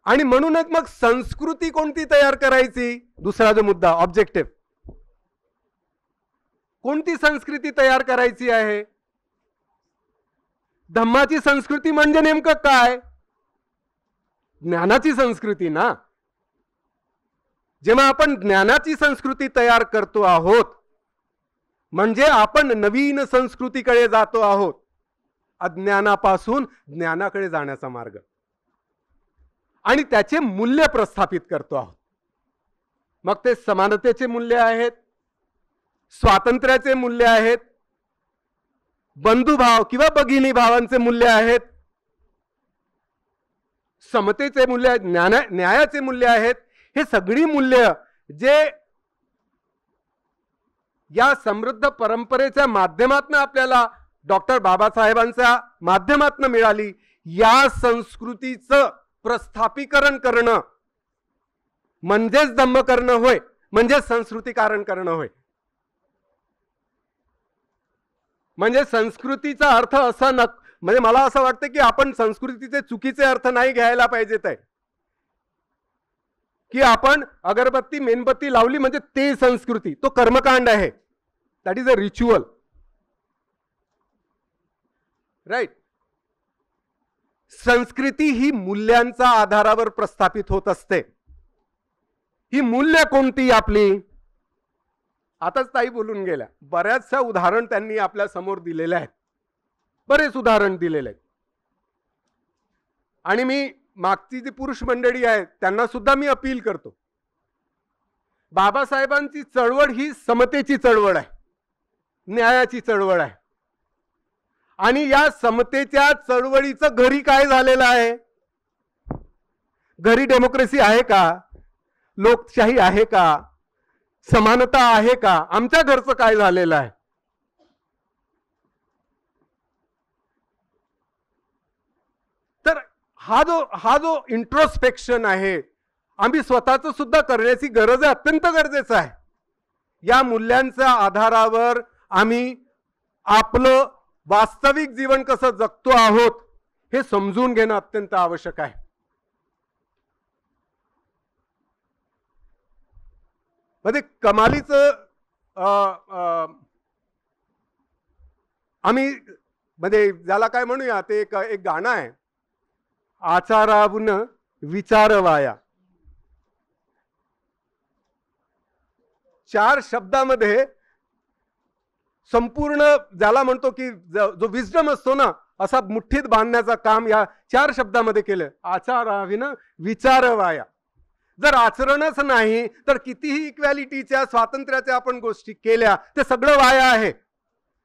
आणि म्हणूनच मग संस्कृती कोणती तयार करायची? दुसरा जो मुद्दा, ऑब्जेक्टिव्ह. कोणती संस्कृती तयार करायची आहे? धम्माची संस्कृती म्हणजे नेमकं काय? ज्ञानाची संस्कृती ना. जेव्हा आपण ज्ञानाची संस्कृती तयार करतो आहोत म्हणजे आपण नवीन संस्कृतीकडे जातो आहोत. अज्ञानापासून ज्ञानाकडे जाण्याचा मार्ग. आणि त्याचे मूल्य प्रस्थापित करतो आहोत. मग ते समानतेचे मूल्य आहेत, स्वातंत्र्याचे मूल्य आहेत, बंधुभाव किंवा भगिनी भावांचे मूल्य आहेत, समतेचे मूल्य आहेत, न्यायाचे मूल्य आहेत. हे सगळी मूल्य जे या समृद्ध परंपरेच्या माध्यमातून आपल्याला डॉक्टर बाबासाहेबांच्या माध्यमातून मिळाली, या संस्कृतीचं प्रस्थापीकरण करणं म्हणजेच धम्म करणं होय, म्हणजे संस्कृतीकरण करणं होय. म्हणजे संस्कृतीचा अर्थ असा म्हणजे मला असं वाटतं की आपण संस्कृतीचे चुकीचे अर्थ नाही घ्यायला पाहिजेत आहे की आपण अगरबत्ती मेणबत्ती लावली म्हणजे ते संस्कृती. तो कर्मकांड आहे. That is a ritual, right. संस्कृती ही मूल्यांच्या आधारावर प्रस्थापित होत असते. ही मूल्य कोणती आपली? आताच ताई बोलून गेल्या. बऱ्याचशा उदाहरण त्यांनी आपल्या समोर दिलेले आहेत. बरेच उदाहरण दिलेले आहेत. आणि मी मागची जी पुरुष मंडळी आहेत त्यांना सुद्धा मी अपील करतो. बाबासाहेबांची चळवळ ही समतेची चळवळ आहे, न्यायाची चळवळ आहे. आणि या समतेच्या चळवळीचं घरी काय झालेलं आहे? घरी डेमोक्रेसी आहे का? लोकशाही आहे का? समानता आहे का? आमच्या घरचं काय झालेलं आहे? तर हा जो इंट्रोस्पेक्शन आहे, आम्ही स्वतःच सुद्धा करण्याची गरज आहे, अत्यंत गरजेचं आहे. या मूल्यांच्या आधारावर आम्ही आपलं वास्तविक जीवन कसं जगतो आहोत हे समजून घेणं अत्यंत आवश्यक आहे. म्हणजे कमालीचं आम्ही म्हणजे ज्याला काय म्हणूया ते एक गाणं आहे, आचारावून विचारवाया. 4 शब्दामध्ये संपूर्ण ज्याला म्हणतो की जो विजडम असतो ना, असा मुठ्ठीत बांधण्याचं काम या 4 शब्दामध्ये केलं, आचाराविन विचारवाया. जर आचरणच नाही तर कितीही इक्वॅलिटीच्या स्वातंत्र्याच्या आपण गोष्टी केल्या ते सगळं वाया आहे,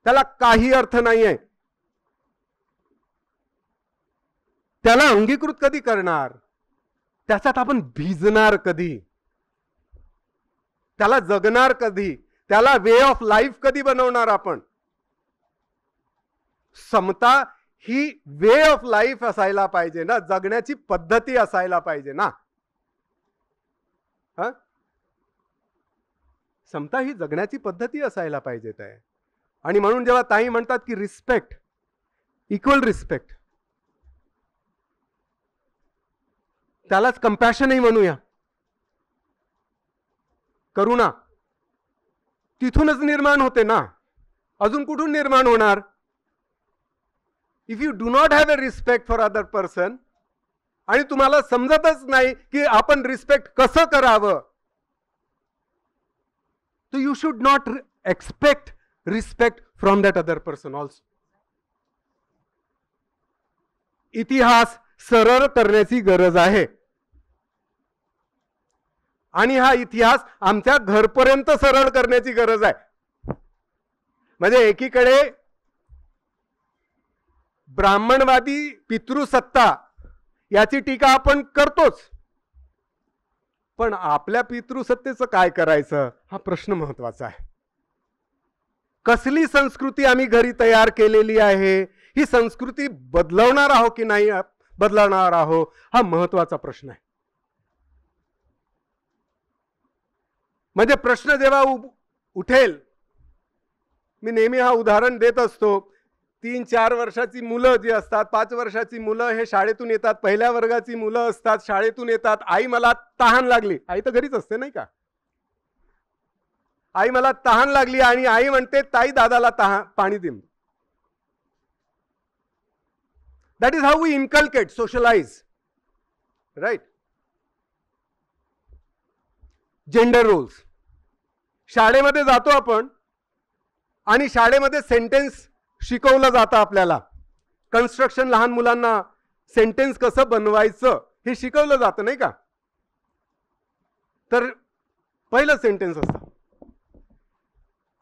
त्याला काही अर्थ नाही आहे. त्याला अंगीकृत कधी करणार, त्याच्यात आपण भिजणार कधी, त्याला जगणार कधी, त्याला वे ऑफ लाईफ कधी बनवणार आपण. समता ही वे ऑफ लाईफ असायला पाहिजे ना, जगण्याची पद्धती असायला पाहिजे ना. समता ही जगण्याची पद्धती असायला पाहिजेत आहे. आणि म्हणून जेव्हा ताई म्हणतात की रिस्पेक्ट, इक्वल रिस्पेक्ट, त्यालाच कंपॅशनही म्हणूया, करुणा तिथूनच निर्माण होते ना, अजून कुठून निर्माण होणार. If you do not have a respect for other person आणि तुम्हाला समजतच नाही की आपण रिस्पेक्ट कसं करावं, तर you should not expect respect from that other person also. इतिहास सरळ करण्याची गरज आहे आणि हा इतिहास आमच्या घरपर्यंत सरळ करण्याची गरज आहे. म्हणजे एकीकडे ब्राह्मणवादी पितृसत्ता याची टीका आपण करतोच, पण आपल्या पितृसत्तेचं काय करायचं हा प्रश्न महत्वाचा आहे. कसली संस्कृती आम्ही घरी तयार केलेली आहे, ही संस्कृती बदलवणार आहोत की नाही बदलवणार आहोत, हा महत्वाचा प्रश्न आहे. म्हणजे प्रश्न जेव्हा उठेल, मी नेहमी हा उदाहरण देत असतो, 3-4 वर्षाची मुलं जी असतात, 5 वर्षाची मुलं हे शाळेतून येतात, पहिल्या वर्गाची मुलं असतात, शाळेतून येतात, आई मला तहान लागली, आई तर घरीच असते नाही का, आई मला तहान लागली आणि आई म्हणते ताई दादाला पाणी दे. That is how we inculcate, socialize, right. Gender roles, शाळेमध्ये जातो आपण आणि शाळेमध्ये सेंटेन्स शिकवलं जातं आपल्याला, कन्स्ट्रक्शन, लहान मुलांना सेंटेन्स कसं बनवायचं हे शिकवलं जातं नाही का. तर पहिलं सेंटेन्स असतं,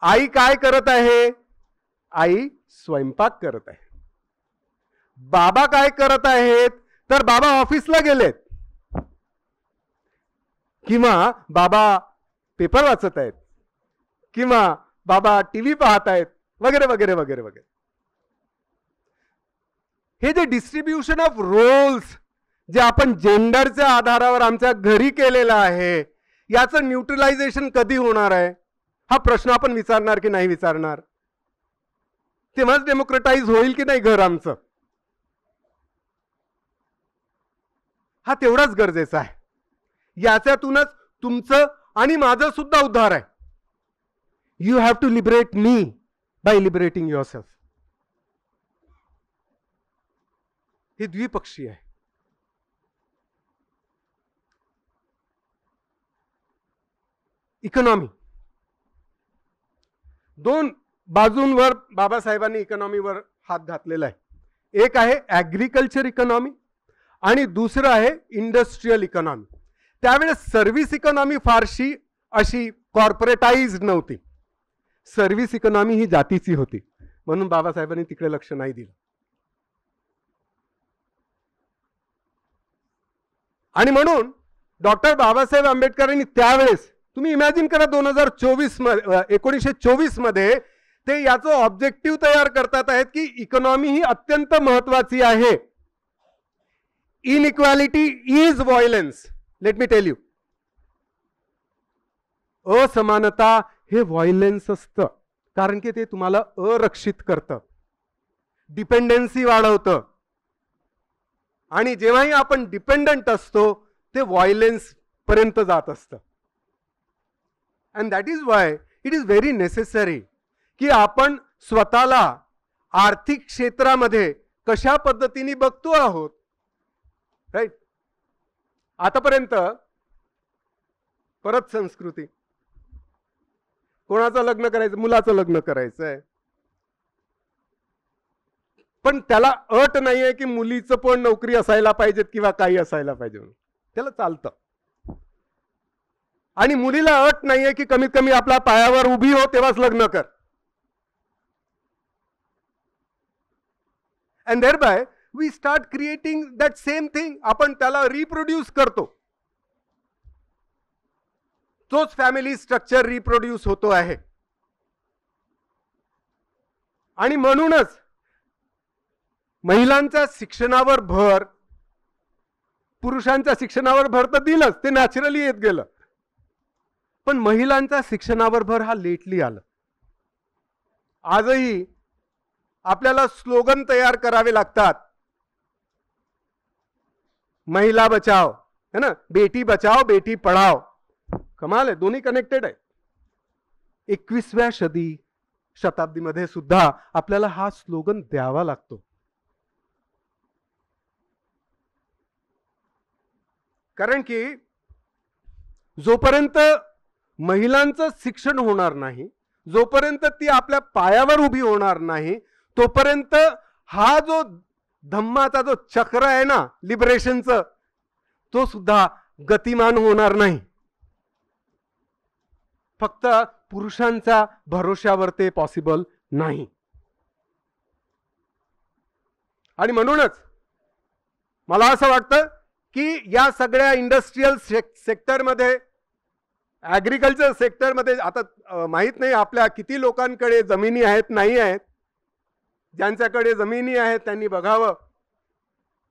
आई काय करत आहे, आई स्वयंपाक करत आहे. बाबा काय करत आहेत, तर बाबा ऑफिसला गेलेत, किंवा बाबा पेपर वाचत आहेत, किंवा बाबा टीव्ही पाहत आहेत, वगैरे वगैरे वगैरे वगैरे. हे जे डिस्ट्रीब्युशन ऑफ रोल्स जे आपण जेंडरच्या आधारावर आमच्या घरी केलेलं आहे, याचं न्यूट्रलायझेशन कधी होणार आहे हा प्रश्न आपण विचारणार की नाही विचारणार. तेव्हाच डेमोक्रेटाइज होईल की नाही घर आमचं, हा तेवढाच गरजेचा आहे. याच्यातूनच तुमचं आणि माझं सुद्धा उद्धार आहे. You have to liberate me by liberating yourself. हे द्विपक्षीय आहे. इकॉनॉमी, 2 बाजूंवर बाबासाहेबांनी इकॉनॉमीवर हात घातलेला आहे. एक आहे ॲग्रिकल्चर इकॉनॉमी आणि दुसरं आहे इंडस्ट्रियल इकॉनॉमी. त्यावेळेस सर्व्हिस इकॉनॉमी फारशी अशी कॉर्पोरेटाइज नव्हती. सर्व्हिस इकॉनॉमी ही जातीची होती, म्हणून बाबासाहेबांनी तिकडे लक्ष नाही दिलं. आणि म्हणून डॉक्टर बाबासाहेब आंबेडकरांनी त्यावेळेस, तुम्ही इमॅजिन करा 1924 मध्ये ते याचं ऑब्जेक्टिव्ह तयार करतात आहेत की इकॉनॉमी ही अत्यंत महत्वाची आहे. Inequality is violence. Let me tell you, असमानता हे व्हायलन्स असतं, कारण की ते तुम्हाला अरक्षित करतं, डिपेंडन्सी वाढवतं, आणि जेव्हाही आपण डिपेंडंट असतो ते व्हायलन्स पर्यंत जात असतं. And that is why it is very necessary की आपण स्वतःला आर्थिक क्षेत्रामध्ये कशा पद्धतीने बघतो आहोत, राईट. आतापर्यंत परत संस्कृती, कोणाचं लग्न करायचं, मुलाचं लग्न करायचंय, पण त्याला अट नाहीये की मुलीचं पण नोकरी असायला पाहिजे किंवा काही असायला पाहिजे, त्याला चालतं. आणि मुलीला अट नाहीये की कमीत कमी आपल्या पायावर उभी हो तेव्हाच लग्न कर. And thereby we start creating that same thing. आपण त्याला रिप्रोड्यूस करतो. तोच फॅमिली स्ट्रक्चर रिप्रोड्यूस होतो आहे. आणि म्हणूनच महिलांच्या शिक्षणावर भर, पुरुषांच्या शिक्षणावर भर तर दिलंच, ते नॅचरली येत गेलं, पण महिलांच्या शिक्षणावर भर हा लेटली आलं. आजही आपल्याला स्लोगन तयार करावे लागतात. महिला बचाव, है ना, बेटी बचाओ बेटी पढ़ाओ. कमाल आहे, दोन्ही कनेक्टेड आहे. 21व्या शताब्दीमध्ये सुद्धा आपल्याला हा स्लोगन द्यावा लागतो. कारण की जोपर्यंत महिलांचं शिक्षण होणार नाही, जोपर्यंत ती आपल्या पायावर उभी होणार नाही, तोपर्यंत हा जो धम्माचा जो चक्र आहे ना लिबरेशनचं, तो सुद्धा गतिमान होणार नाही. फक्त पुरुषांच्या भरोश्यावर ते पॉसिबल नाही. आणि म्हणूनच मला असं वाटतं की या सगळ्या इंडस्ट्रियल सेक्टरमध्ये, ॲग्रिकल्चर सेक्टरमध्ये, आता माहीत नाही आपल्या किती लोकांकडे जमिनी आहेत नाही आहेत. ज्यांच्याकडे जमिनी आहेत त्यांनी बघावं,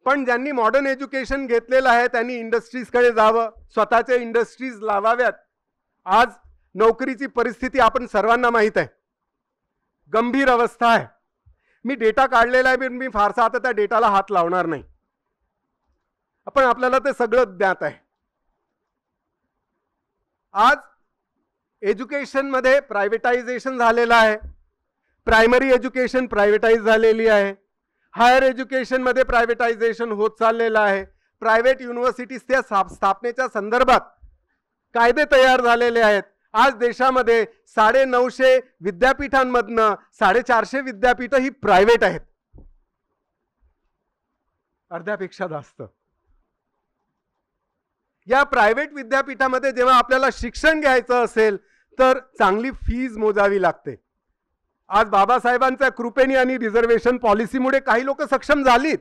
पण ज्यांनी मॉडर्न एज्युकेशन घेतलेलं आहे त्यांनी इंडस्ट्रीजकडे जावं, स्वतःच्या इंडस्ट्रीज लावाव्यात. आज नोकरीची परिस्थिती आपण सर्वांना माहीत आहे, गंभीर अवस्था आहे. मी डेटा काढलेला आहे, मी फारसा आता त्या डेटाला हात लावणार नाही, पण आपल्याला ते सगळं ज्ञात आहे. आज एज्युकेशनमध्ये प्रायव्हेटायझेशन झालेलं आहे. प्रायमरी एज्युकेशन प्रायव्हेटाईज झालेली आहे. हायर एज्युकेशनमध्ये प्रायव्हेटायझेशन होत चाललेलं आहे. प्रायव्हेट युनिव्हर्सिटीजच्या स्थापनेच्या संदर्भात कायदे तयार झालेले आहेत. आज देशामध्ये 950 विद्यापीठांमधनं 450 विद्यापीठं ही प्रायव्हेट आहेत, अर्ध्यापेक्षा जास्त. या प्रायव्हेट विद्यापीठामध्ये जेव्हा आपल्याला शिक्षण घ्यायचं असेल तर चांगली फीज मोजावी लागते. आज बाबासाहेबांच्या कृपेने आणि रिझर्वेशन पॉलिसीमुळे काही लोक सक्षम झालीत,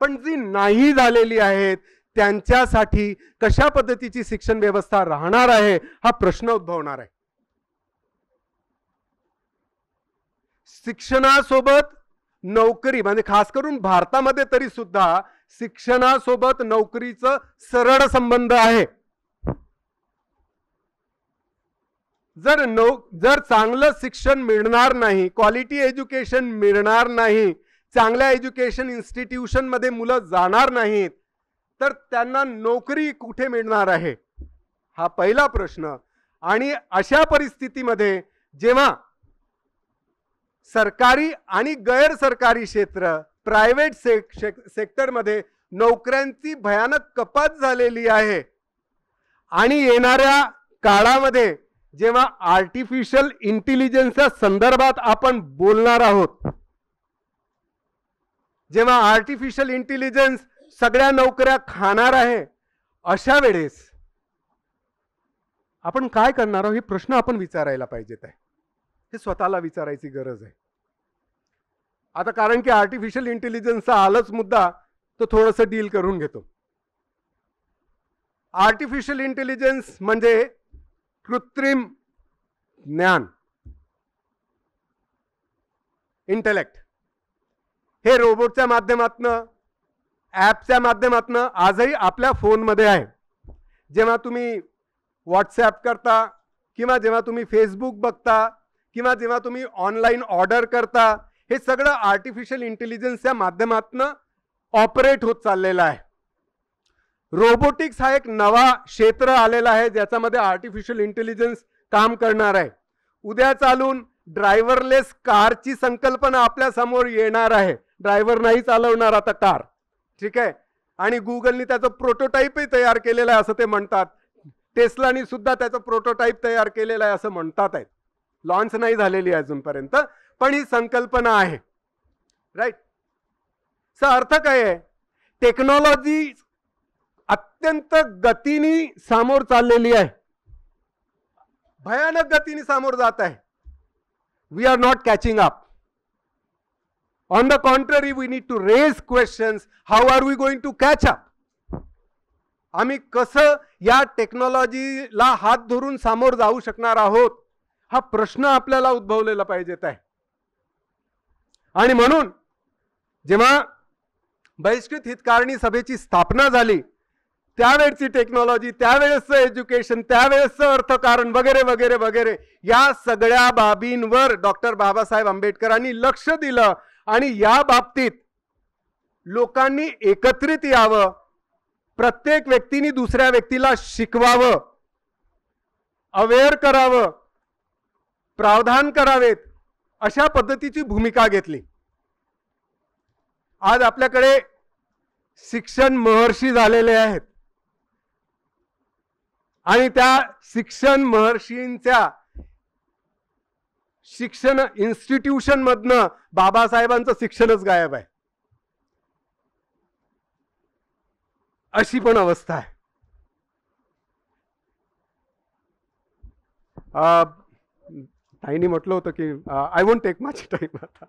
पण जी नाही झालेली आहेत त्यांच्यासाठी कशा पद्धतीची शिक्षण व्यवस्था राहणार आहे हा प्रश्न उद्भवणार आहे. शिक्षणासोबत नोकरी, म्हणजे खास करून भारतामध्ये तरी सुद्धा शिक्षणासोबत नोकरीचं सरळ संबंध आहे. जर चांगलं शिक्षण मिळणार नाही, क्वालिटी एज्युकेशन मिळणार नाही, चांगल्या एज्युकेशन इन्स्टिट्यूशन मध्ये मुलं जाणार नाहीत, तर त्यांना नोकरी कुठे मिळणार आहे हा पहिला प्रश्न. आणि अशा परिस्थितीमध्ये जेव्हा सरकारी आणि गैर सरकारी क्षेत्र, प्रायव्हेट सेक्टरमध्ये नोकऱ्यांची भयानक कपात झालेली आहे, आणि येणाऱ्या काळामध्ये जेव्हा आर्टिफिशियल इंटेलिजन्सच्या संदर्भात आपण बोलणार आहोत, जेव्हा आर्टिफिशियल इंटेलिजन्स सगळ्या नोकऱ्या खाणार आहे, अशा वेळेस आपण काय करणार आहोत हे प्रश्न आपण विचारायला पाहिजेत आहे. हे स्वतःला विचारायची गरज आहे. आता कारण की आर्टिफिशियल इंटेलिजन्सचा आलाच मुद्दा, तो थोडंसं डील करून घेतो. आर्टिफिशियल इंटेलिजन्स म्हणजे कृत्रिम ज्ञान, इंटेलेक्ट. हे रोबोटच्या माध्यमातनं, ॲपच्या माध्यमातनं आजही आपल्या फोनमध्ये आहे. जेव्हा तुम्ही व्हॉट्सॲप करता, किंवा जेव्हा तुम्ही फेसबुक बघता, किंवा जेव्हा तुम्ही ऑनलाईन ऑर्डर करता, हे सगळं आर्टिफिशियल इंटेलिजन्सच्या माध्यमातनं ऑपरेट होत चाललेलं आहे. रोबोटिक्स हा एक नवा क्षेत्र आलेला आहे ज्याच्यामध्ये आर्टिफिशियल इंटेलिजन्स काम करणार आहे. उद्या चालून ड्रायव्हरलेस कारची संकल्पना आपल्या समोर येणार आहे. ड्रायव्हर नाही चालवणार आता कार, ठीक आहे. आणि गुगलनी त्याचं प्रोटोटाईपही तयार केलेलं आहे असं ते म्हणतात. टेस्लानी सुद्धा त्याचं प्रोटोटाईप तयार केलेलं आहे असं म्हणतात आहेत. लॉन्च नाही झालेली अजूनपर्यंत, पण ही संकल्पना आहे. राईट. अर्थ काय आहे? टेक्नॉलॉजी अत्यंत गतीने सामोर चाललेली आहे, भयानक गतीने सामोर जात आहे. We are not catching up. On the contrary, we need to raise questions. How are we going to catch up? आम्ही कसं या टेक्नॉलॉजीला हात धरून सामोर जाऊ शकणार आहोत, हा प्रश्न आपल्याला उद्भवलेला पाहिजेत आहे. आणि म्हणून जेव्हा बहिष्कृत हितकारणी सभेची स्थापना झाली, त्यावेळची टेक्नॉलॉजी, त्यावेळेसचं एज्युकेशन, त्यावेळेसचं अर्थकारण वगैरे वगैरे वगैरे या सगळ्या बाबींवर डॉक्टर बाबासाहेब आंबेडकरांनी लक्ष दिलं. आणि या बाबतीत लोकांनी एकत्रित यावं, प्रत्येक व्यक्तीने दुसऱ्या व्यक्तीला शिकवावं, अवेअर करावं, प्रावधान करावेत, अशा पद्धतीची भूमिका घेतली. आज आपल्याकडे शिक्षण महर्षी झालेले आहेत आणि त्या शिक्षण महर्षींच्या शिक्षण इन्स्टिट्यूशन मधनं बाबासाहेबांचं शिक्षणच गायब आहे, अशी पण अवस्था आहे. ताईंनी म्हटलं होतं की I won't take much time आता,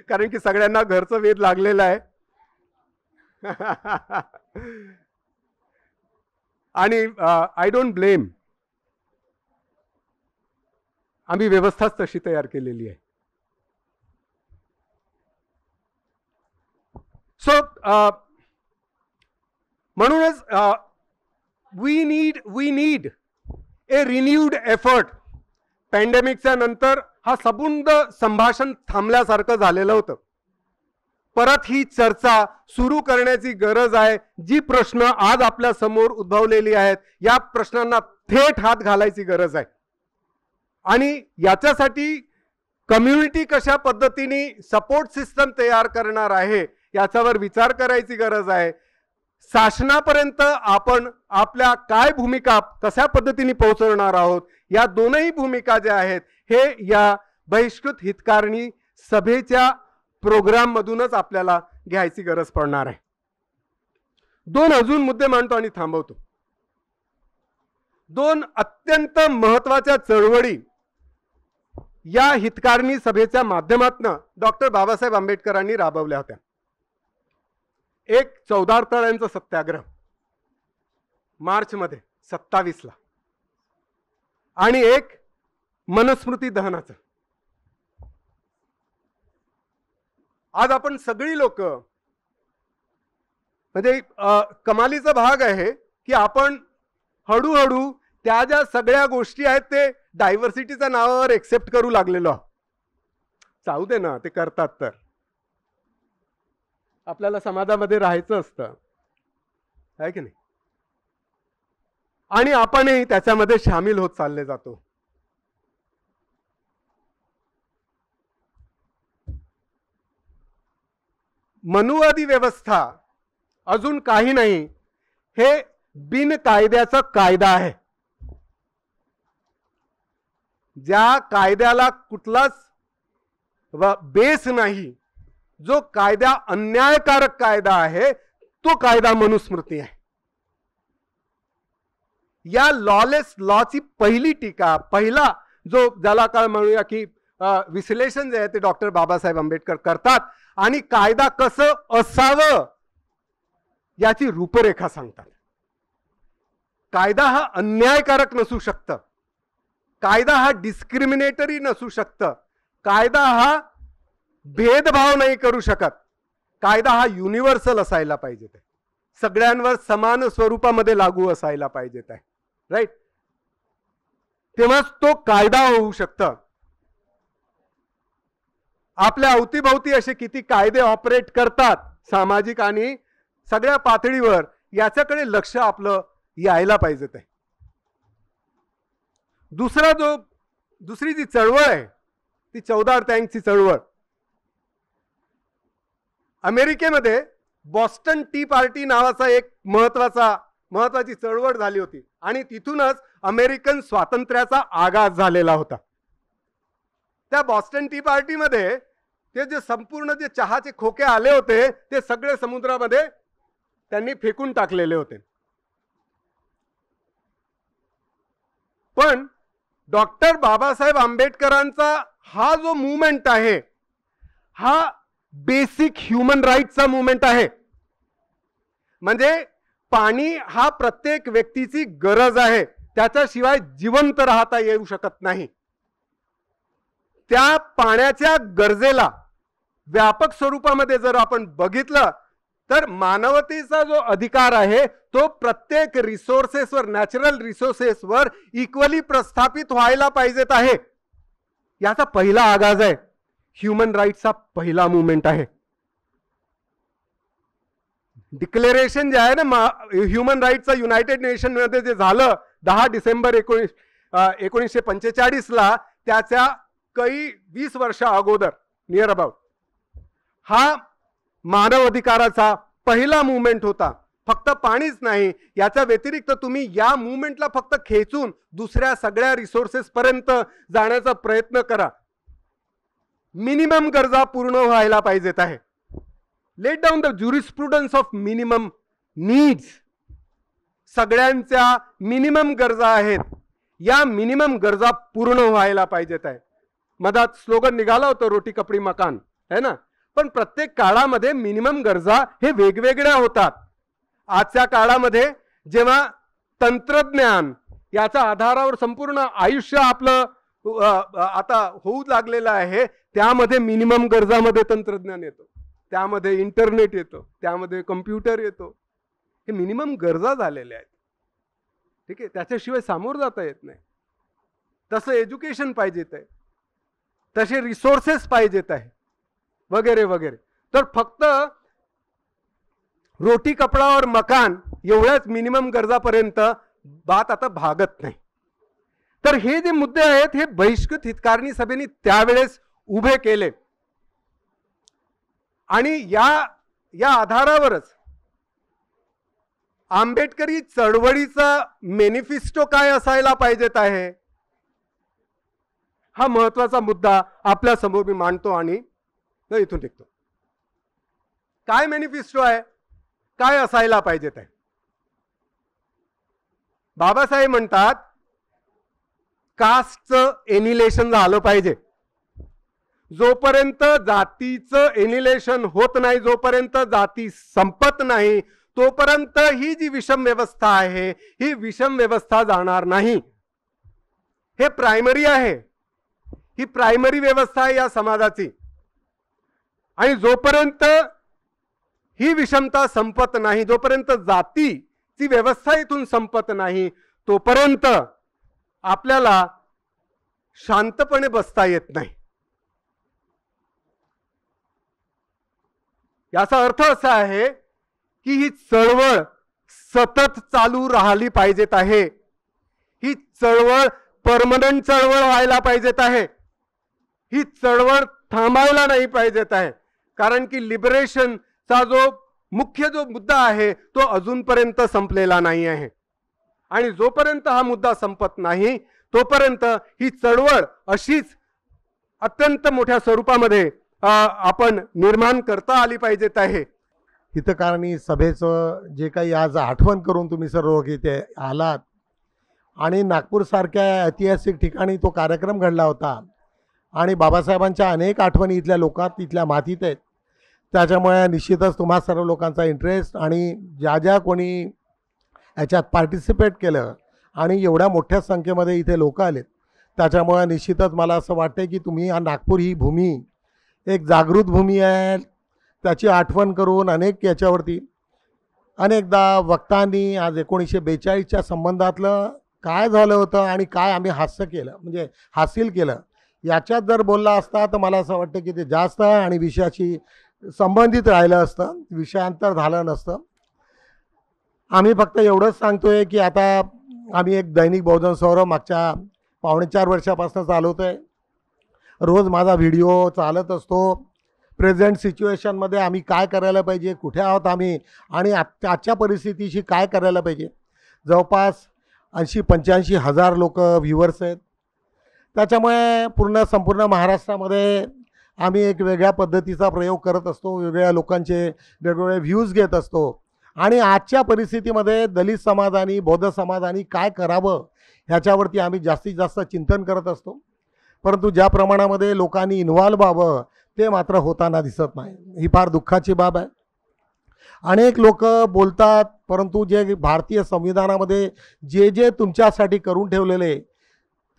कारण की सगळ्यांना घरचं वेध लागलेलं आहे. आणि आय डोंट ब्लेम. आम्ही व्यवस्थाच तशी तयार केलेली आहे. सो म्हणूनच we need a renewed effort. पॅन्डेमिकच्या नंतर हा सबुंद संभाषण थांबल्यासारखं झालेलं होतं. परत ही चर्चा सुरू करण्याची गरज आहे. जी प्रश्न आज आपल्या समोर उद्भवलेली आहेत, या प्रश्नांना थेट हात घालायची गरज आहे. आणि याच्यासाठी कम्युनिटी कशा पद्धतीने सपोर्ट सिस्टम तयार करणार आहे याच्यावर विचार करायची गरज आहे. शासनापर्यंत आपण आपल्या काय भूमिका कशा पद्धतीने पोहोचवणार आहोत, या दोनही भूमिका ज्या आहेत हे या बहिष्कृत हितकारणी सभेच्या प्रोग्राम मधूनच आपल्याला घ्यायची गरज पडणार आहे. दोन अजून मुद्दे मांडतो आणि थांबवतो. दोन अत्यंत महत्वाच्या चळवळी या हितकारणी सभेच्या माध्यमातून डॉक्टर बाबासाहेब आंबेडकरांनी राबवल्या होत्या. एक 14 तळ्यांचा सत्याग्रह मार्च मध्ये 27 ला, आणि एक मनुस्मृती दहनाचं. आज आपण सगळी लोक, म्हणजे कमालीचा भाग आहे की आपण हळूहळू त्या ज्या सगळ्या गोष्टी आहेत ते डायव्हर्सिटीच्या नावावर एक्सेप्ट करू लागलेलो आहोत. चालू दे ना, ते करतात तर. आपल्याला समाजामध्ये राहायचं असतं, आहे की नाही? आणि आपणही त्याच्यामध्ये सामील होत चालले जातो. मनुवादी व्यवस्था अजून काही नाही, हे बिनकायद्याचा कायदा आहे. ज्या कायद्याला कुठलाच बेस नाही, जो कायदा अन्यायकारक कायदा आहे, तो कायदा मनुस्मृती आहे. या लॉलेस लॉची पहिली टीका, पहिला जो ज्याला काय म्हणूया की विश्लेषण जे आहे ते डॉक्टर बाबासाहेब आंबेडकर करतात आणि कायदा कसं असावं याची रूपरेखा सांगतात. कायदा हा अन्यायकारक नसू शकतं, कायदा हा डिस्क्रिमिनेटरी नसू शकतं, कायदा हा भेदभाव नाही करू शकत, कायदा हा युनिव्हर्सल असायला पाहिजे, सगळ्यांवर समान स्वरूपामध्ये लागू असायला पाहिजे. राईट? तेव्हाच तो कायदा होऊ शकतं. आपल्या अवतीभोवती असे किती कायदे ऑपरेट करतात सामाजिक आणि सगळ्या पातळीवर, याच्याकडे लक्ष आपलं यायला पाहिजे. दुसरी जी चळवळ आहे ती 14 टँकची चळवळ. अमेरिकेमध्ये बॉस्टन टी पार्टी नावाचा एक महत्वाची चळवळ झाली होती आणि तिथूनच अमेरिकन स्वातंत्र्याचा आगाज झालेला होता. त्या बॉस्टन टी पार्टीमध्ये ते जे संपूर्ण जे चहाचे खोके आले होते ते सगळे समुद्रामध्ये त्यांनी फेकून टाकलेले होते. पण डॉक्टर बाबासाहेब आंबेडकरांचा हा जो मूवमेंट आहे हा बेसिक ह्युमन राईटचा मूवमेंट आहे. म्हणजे पाणी हा प्रत्येक व्यक्तीची गरज आहे, त्याच्याशिवाय जिवंत राहता येऊ शकत नाही. त्या पाण्याच्या गरजेला व्यापक स्वरूपामध्ये जर आपण बघितलं तर मानवतेचा जो अधिकार आहे तो प्रत्येक रिसोर्सेसवर, नॅचरल रिसोर्सेसवर इक्वली प्रस्थापित व्हायला पाहिजेत आहे. याचा पहिला आगाज आहे, ह्युमन राईट्सचा पहिला मूवमेंट आहे. डिक्लेरेशन जे आहे ना ह्युमन राईटचं युनायटेड नेशन मध्ये जे झालं 10 डिसेंबर 1945 त्याच्या काही 20 वर्षा अगोदर नियर अबाउट हा मानव अधिकाराचा पहिला मूवमेंट होता. फक्त पाणीच नाही, याच्या व्यतिरिक्त तुम्ही या मूवमेंटला फक्त खेचून दुसऱ्या सगळ्या रिसोर्सेस पर्यंत जाण्याचा प्रयत्न करा. मिनिमम गरजा पूर्ण व्हायला पाहिजेत आहे. Let down the jurisprudence of minimum needs. सगळ्यांच्या मिनिमम गरजा आहेत, या मिनिमम गरजा पूर्ण व्हायला पाहिजेत आहे. मधात स्लोगन निघाला होता रोटी कपडी मकान है ना, पण प्रत्येक काळामध्ये मिनिमम गरजा हे वेगवेगळ्या होतात. आजच्या काळामध्ये जेव्हा तंत्रज्ञान याच्या आधारावर संपूर्ण आयुष्य आपलं आता होऊ लागलेलं आहे, त्यामध्ये मिनिमम गरजामध्ये तंत्रज्ञान येतो, त्यामध्ये इंटरनेट येतो, त्यामध्ये कम्प्युटर येतो. हे मिनिमम गरजा झालेल्या आहेत. ठीक आहे, त्याच्याशिवाय सामोर जाता येत नाही. तसं एज्युकेशन पाहिजेत आहे, तसे रिसोर्सेस पाहिजेत आहे, वगैरे वगैरे. तर फक्त रोटी कपडा और मकान एवढ्याच मिनिमम गरजापर्यंत बात आता भागत नाही. तर हे जे मुद्दे आहेत हे बहिष्कृत हितकारणी सभेने त्यावेळेस उभे केले आणि या आधारावरच आंबेडकरी चळवळीचा मॅनिफेस्टो काय असायला पाहिजेत आहे हा महत्वाचा मुद्दा आपल्या समोर मी मांडतो आणि इथून निघतो. काय मॅनिफेस्टो आहे, काय असायला पाहिजेत आहे. बाबासाहेब म्हणतात कास्टचं एनिलेशन झालं पाहिजे. जोपर्यंत जातीचं एनिलेशन होत नाही, जोपर्यंत जाती संपत नाही, तोपर्यंत ही जी विषम व्यवस्था आहे ही विषम व्यवस्था जाणार नाही. हे प्रायमरी आहे, ही प्रायमरी व्यवस्था आहे या समाजाची. आणि जोपर्यंत ही विषमता संपत नाही, जोपर्यंत जातीची व्यवस्था इथून संपत नाही, तोपर्यंत आपल्याला शांतपणे बसता येत नाही. याचा अर्थ असा आहे की ही चळवळ सतत चालू राहिली पाहिजेत आहे. ही चळवळ परमनंट चळवळ व्हायला पाहिजेत आहे. ही चळवळ थांबायला नाही पाहिजेत आहे. कारण की लिबरेशनचा जो मुख्य जो मुद्दा आहे तो अजूनपर्यंत संपलेला नाही आहे. आणि जोपर्यंत हा मुद्दा संपत नाही तोपर्यंत ही चळवळ अशीच अत्यंत मोठ्या स्वरूपामध्ये आपण निर्माण करता आली पाहिजेत आहे.
हितकारणी सभेचं जे काही आज आठवण करून तुम्ही सर्व इथे आलात आणि नागपूरसारख्या ऐतिहासिक ठिकाणी तो कार्यक्रम घडला होता आणि बाबासाहेबांच्या अनेक आठवणी इथल्या लोकात इथल्या मातीत आहेत. त्याच्यामुळे निश्चितच तुम्हा सर्व लोकांचा इंटरेस्ट आणि ज्या कोणी याच्यात पार्टिसिपेट केलं आणि एवढ्या मोठ्या संख्येमध्ये इथे लोक आलेत, त्याच्यामुळे निश्चितच मला असं वाटतं की तुम्ही नागपूर ही भूमी एक जागृत भूमी आहे. त्याची आठवण करून अनेक याच्यावरती अनेकदा वक्तांनी आज 1942च्या संबंधातलं काय झालं होतं आणि काय आम्ही हासिल केलं याच्यात जर बोलला असता तर मला असं वाटतं की ते जास्त आणि विषयाशी संबंधित राहिलं असतं, विषयांतर झालं नसतं. आम्ही फक्त एवढंच सांगतोय की आता आम्ही एक दैनिक बहुजन सौरभ मागच्या 4.5 वर्षापासून चालवतोय रोज माझा व्हिडिओ चालत असतो. प्रेझेंट सिच्युएशनमध्ये आम्ही काय करायला पाहिजे, कुठे आहोत आम्ही आणि आजच्या परिस्थितीशी काय करायला पाहिजे. जवळपास 80-85 हजार लोक व्ह्युअर्स आहेत. त्याच्यामुळे संपूर्ण महाराष्ट्रामध्ये आम्ही एक वेगळ्या पद्धतीचा प्रयोग करत असतो. वेगवेगळ्या लोकांचे वेगवेगळे व्ह्यूज घेत असतो आणि आजच्या परिस्थितीमध्ये दलित समाजाने, बौद्ध समाजाने काय करावं ह्याच्यावरती आम्ही जास्तीत जास्त चिंतन करत असतो. परंतु ज्या प्रमाणामध्ये लोकांनी इन्व्हॉल्व व्हावं ते मात्र होताना दिसत नाही. ही फार दुःखाची बाब आहे. अनेक लोक बोलतात, परंतु जे भारतीय संविधानामध्ये जे जे तुमच्यासाठी करून ठेवलेले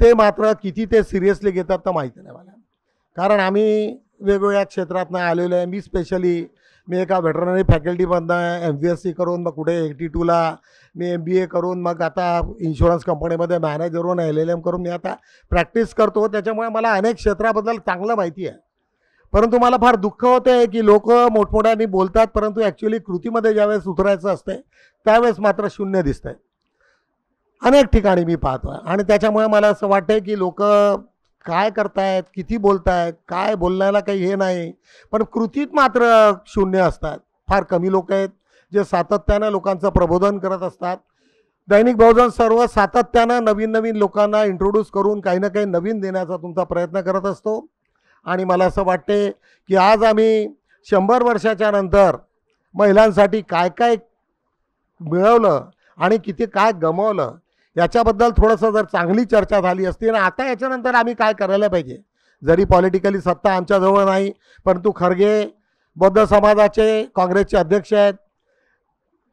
ते मात्र किती ते सिरियसली घेतात तर माहिती नाही मला. कारण आम्ही वेगवेगळ्या क्षेत्रातनं आलेलो आहे. मी एका व्हेटरनरी फॅकल्टीमधनं MVSC करून मग कुठे 82ला मी MBA करून मग आता इन्शुरन्स कंपनीमध्ये मॅनेजर होऊन LLM करून मी आता प्रॅक्टिस करतो. त्याच्यामुळे मला अनेक क्षेत्राबद्दल चांगलं माहिती आहे. परंतु मला फार दुःख होतं आहे की लोक मोठमोठ्याने बोलतात, परंतु ॲक्च्युली कृतीमध्ये ज्यावेळेस उतरायचं असते त्यावेळेस मात्र शून्य दिसतं आहे. अनेक ठिकाणी मी पाहतो आहे आणि त्याच्यामुळे मला असं वाटतं की लोक काय करतायत, किती बोलतायत, काय बोलण्याला काही हे नाही, पण कृतीत मात्र शून्य असतात. फार कमी लोक आहेत जे सातत्यानं लोकांचं प्रबोधन करत असतात. दैनिक बहुजन सर्व सातत्यानं नवीन नवीन लोकांना इंट्रोड्यूस करून काही ना काही नवीन देण्याचा तुमचा प्रयत्न करत असतो. आणि मला असं वाटते की आज आम्ही 100 वर्षाच्या नंतर महिलांसाठी काय काय मिळवलं आणि किती काय गमावलं याच्याबद्दल थोडंसं जर चांगली चर्चा झाली असती आणि आता याच्यानंतर आम्ही काय करायला पाहिजे. जरी पॉलिटिकली सत्ता आमच्याजवळ नाही, परंतु खरगे बौद्ध समाजाचे काँग्रेसचे अध्यक्ष आहेत.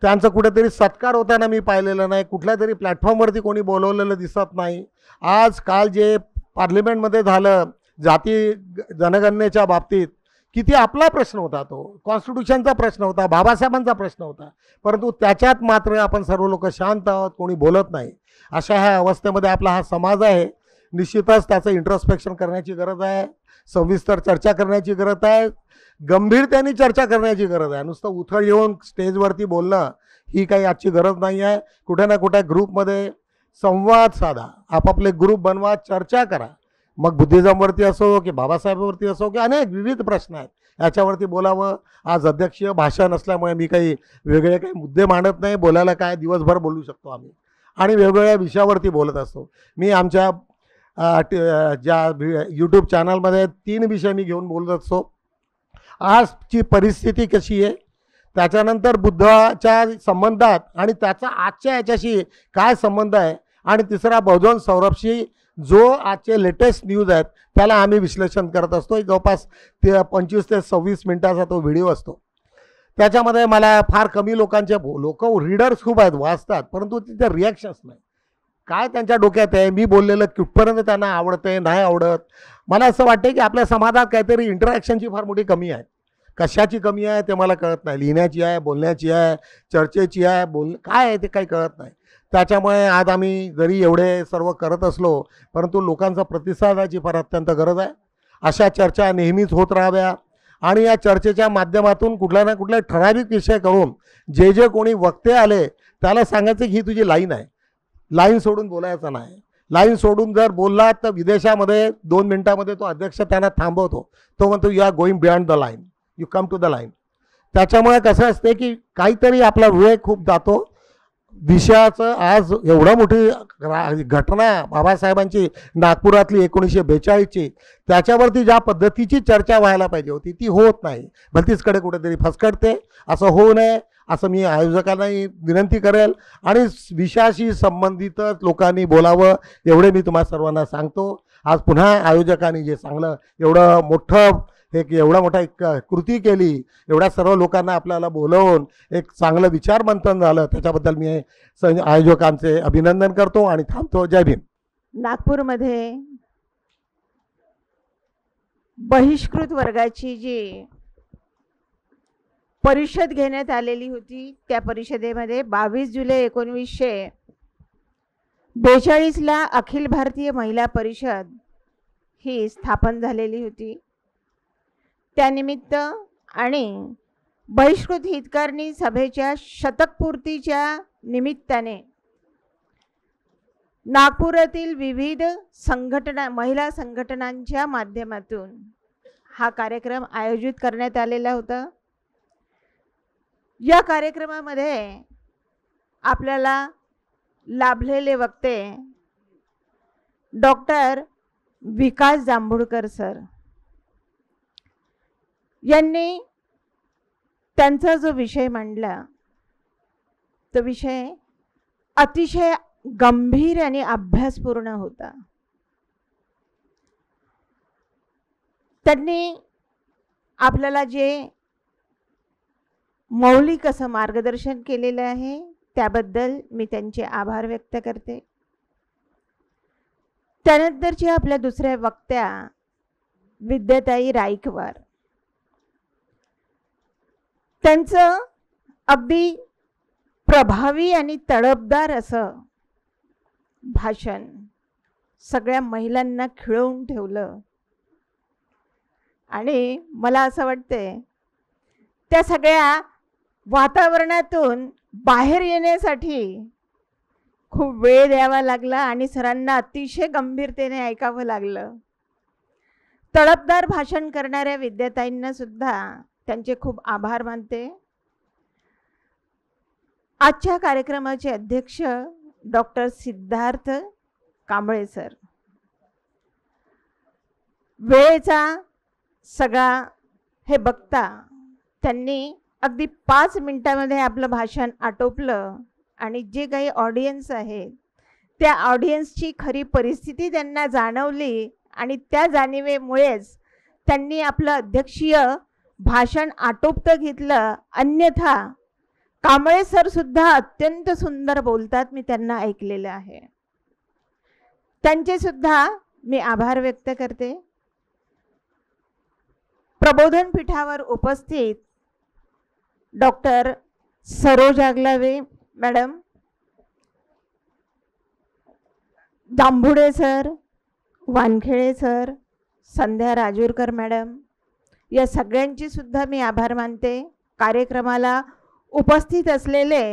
त्यांचं कुठेतरी सत्कार होताना मी पाहिलेलं नाही. कुठल्या तरी प्लॅटफॉर्मवरती कोणी बोलवलेलं दिसत नाही. आज काल जे पार्लिमेंटमध्ये झालं जाती जनगणनेच्या बाबतीत, किती आपला प्रश्न होता, तो कॉन्स्टिट्यूशनचा प्रश्न होता, बाबासाहेबांचा प्रश्न होता, परंतु त्याच्यात मात्र आपण सर्व लोक शांत आहोत, कोणी बोलत नाही. अशा ह्या अवस्थेमध्ये आपला हा समाज आहे. निश्चितच त्याचं इंट्रोस्पेक्शन करण्याची गरज आहे, सविस्तर चर्चा करण्याची गरज आहे, गंभीरतेने चर्चा करण्याची गरज आहे. नुसतं उथळ येऊन स्टेजवरती बोलणं ही काही आजची गरज नाही आहे. कुठे ना कुठे ग्रुपमध्ये संवाद साधा, आपापले ग्रुप बनवा, चर्चा करा. मग बुद्धिझमवरती असो की बाबासाहेबांवरती असो की अनेक विविध प्रश्न आहेत, याच्यावरती बोलावं. आज अध्यक्षीय भाषण असल्यामुळे मी काही वेगळे काही मुद्दे मांडत नाही. बोलायला काय दिवसभर बोलू शकतो आम्ही आणि वेगवेगळ्या विषयावरती बोलत असतो. मी आमच्या ज्या यूट्यूब चॅनलमध्ये 3 विषय मी घेऊन बोलत असतो. आजची परिस्थिती कशी आहे, त्याच्यानंतर बुद्धाच्या संबंधात आणि त्याचा आजच्या याच्याशी काय संबंध आहे, आणि तिसरा बहुजन सौरभशी जो आजचे लेटेस्ट न्यूज आहेत त्याला आम्ही विश्लेषण करत असतो. जवळपास 25 ते 26 मिनिटाचा तो व्हिडिओ असतो. त्याच्यामध्ये मला फार कमी लोक रीडर्स खूप आहेत, वाचतात, परंतु तिथे रिॲक्शन्स नाही. काय त्यांच्या डोक्यात आहे, मी बोललेलं कुठपर्यंत त्यांना आवडते नाही आवडत. मला असं वाटतं की आपल्या समाजात काहीतरी इंटरॅक्शनची फार मोठी कमी आहे. कशाची कमी आहे ते मला कळत नाही. लिहिण्याची आहे, बोलण्याची आहे, चर्चेची आहे, काय आहे ते काही कळत नाही. त्याच्यामुळे आज आम्ही जरी एवढे सर्व करत असलो, परंतु लोकांचा प्रतिसादाची फार अत्यंत गरज आहे. अशा चर्चा नेहमीच होत राहाव्या आणि या चर्चेच्या माध्यमातून कुठला ना कुठला ठराविक विषय करून जे जे कोणी वक्ते आले त्याला सांगायचं की ही तुझी लाईन आहे, लाईन सोडून बोलायचं नाही. लाईन सोडून जर बोलला तर विदेशामध्ये 2 मिनिटामध्ये तो अध्यक्ष त्यांना थांबवतो. तो म्हणतो you are going beyond the line, you come to the line. त्याच्यामुळे कसं असते की काहीतरी आपला वेळ खूप जातो. विषयाचं आज एवढं मोठी घटना बाबासाहेबांची नागपुरातली 1942ची, त्याच्यावरती ज्या पद्धतीची चर्चा व्हायला पाहिजे होती ती होत नाही. भलतीचकडे कुठेतरी फसकटते. असं होऊ नये असं मी आयोजकांनाही विनंती करेल आणि विषयाशी संबंधितच लोकांनी बोलावं एवढे मी तुम्हा सर्वांना सांगतो. आज पुन्हा आयोजकांनी जे चांगलं एवढं मोठं एवढा मोठा एक कृती केली, एवढ्या सर्व लोकांना आपल्याला बोलवून एक चांगलं विचार मंथन झालं, त्याच्याबद्दल मी आयोजकांचे अभिनंदन करतो आणि थांबतो. जय भीम.
नागपूरमध्ये बहिष्कृत वर्गाची जी परिषद घेण्यात आलेली होती, त्या परिषदेमध्ये 22 जुलै 1942ला अखिल भारतीय महिला परिषद ही स्थापन झालेली होती. त्यानिमित्त आणि बहिष्कृत हितकारणी सभेच्या शतकपूर्तीच्या निमित्ताने नागपुरातील विविध संघटना, महिला संघटनांच्या माध्यमातून हा कार्यक्रम आयोजित करण्यात आलेला होता. या कार्यक्रमामध्ये आपल्याला लाभलेले वक्ते डॉक्टर विकास जांभूळकर सर यांनी त्यांचा जो विषय मांडला तो विषय अतिशय गंभीर आणि अभ्यासपूर्ण होता. त्यांनी आपल्याला जे मौलिक असं मार्गदर्शन केलेलं आहे त्याबद्दल मी त्यांचे आभार व्यक्त करते. त्यानंतरच्या आपल्या दुसऱ्या वक्त्या विद्याताई राईकवार, त्यांचं अगदी प्रभावी आणि तडफदार असं भाषण सगळ्या महिलांना खिळवून ठेवलं. आणि मला असं वाटते त्या सगळ्या वातावरणातून बाहेर येण्यासाठी खूप वेळ द्यावा लागला आणि सरांना अतिशय गंभीरतेने ऐकावं लागलं. तडफदार भाषण करणाऱ्या विद्याताईंना सुद्धा त्यांचे खूप आभार मानते. आजच्या कार्यक्रमाचे अध्यक्ष डॉक्टर सिद्धार्थ कांबळे सर, वेळेचा सगळा हे बघता त्यांनी अगदी 5 मिनिटांमध्ये आपलं भाषण आटोपलं आणि जे काही ऑडियन्स आहे त्या ऑडियन्सची खरी परिस्थिती त्यांना जाणवली आणि त्या जाणीवेमुळेच त्यांनी आपलं अध्यक्षीय भाषण आटोपतं घेतलं. अन्यथा कांबळे सर सुद्धा अत्यंत सुंदर बोलतात, मी त्यांना ऐकलेलं आहे. त्यांचे सुद्धा मी आभार व्यक्त करते. प्रबोधन पीठावर उपस्थित doctor Saroj Aglawe madam, Jambhude sir, Wankhede sir, Sandhya Rajurkar madam, या सगळ्यांची सुद्धा मी आभार मानते. कार्यक्रमाला उपस्थित असलेले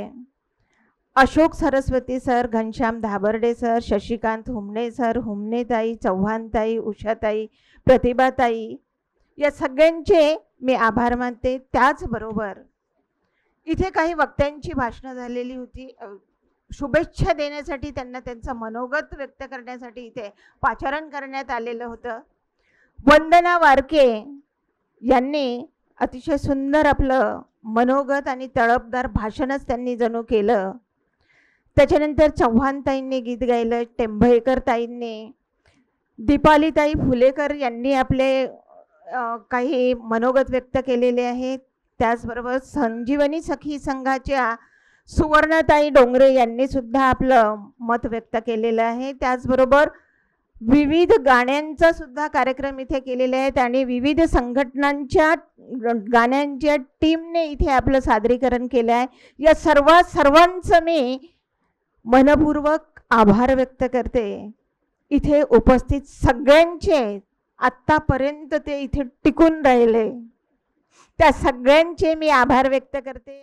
Ashok Saraswati sir, Ghanshyam Dhabarde sir, Shashikant Humne sir, हुमणेताई, चव्हाणताई, उषाताई, प्रतिभाताई, या सगळ्यांचे मी आभार मानते. त्याचबरोबर इथे काही वक्त्यांची भाषणं झालेली होती. शुभेच्छा देण्यासाठी त्यांना त्यांचं मनोगत व्यक्त करण्यासाठी इथे पाचारण करण्यात आलेलं होतं. वंदना वारके यांनी अतिशय सुंदर आपलं मनोगत आणि तडफदार भाषणच त्यांनी जणू केलं. त्याच्यानंतर चव्हाणताईंनी गीत गायलं, टेंभेकर ताईंनी, दीपालीताई फुलेकर यांनी आपले काही मनोगत व्यक्त केलेले आहेत. त्याचबरोबर संजीवनी सखी संघाच्या सुवर्णताई डोंगरे यांनी सुद्धा आपलं मत व्यक्त केलेलं आहे. त्याचबरोबर विविध गाण्यांचा सुद्धा कार्यक्रम इथे केलेले आहेत आणि विविध संघटनांच्या गाण्यांच्या टीमने इथे आपलं सादरीकरण केलं आहे. या सर्वांचं मी मनपूर्वक आभार व्यक्त करते. इथे उपस्थित सगळ्यांचे, आत्तापर्यंत ते इथे टिकून राहिले त्या सगळ्यांचे मी आभार व्यक्त करते.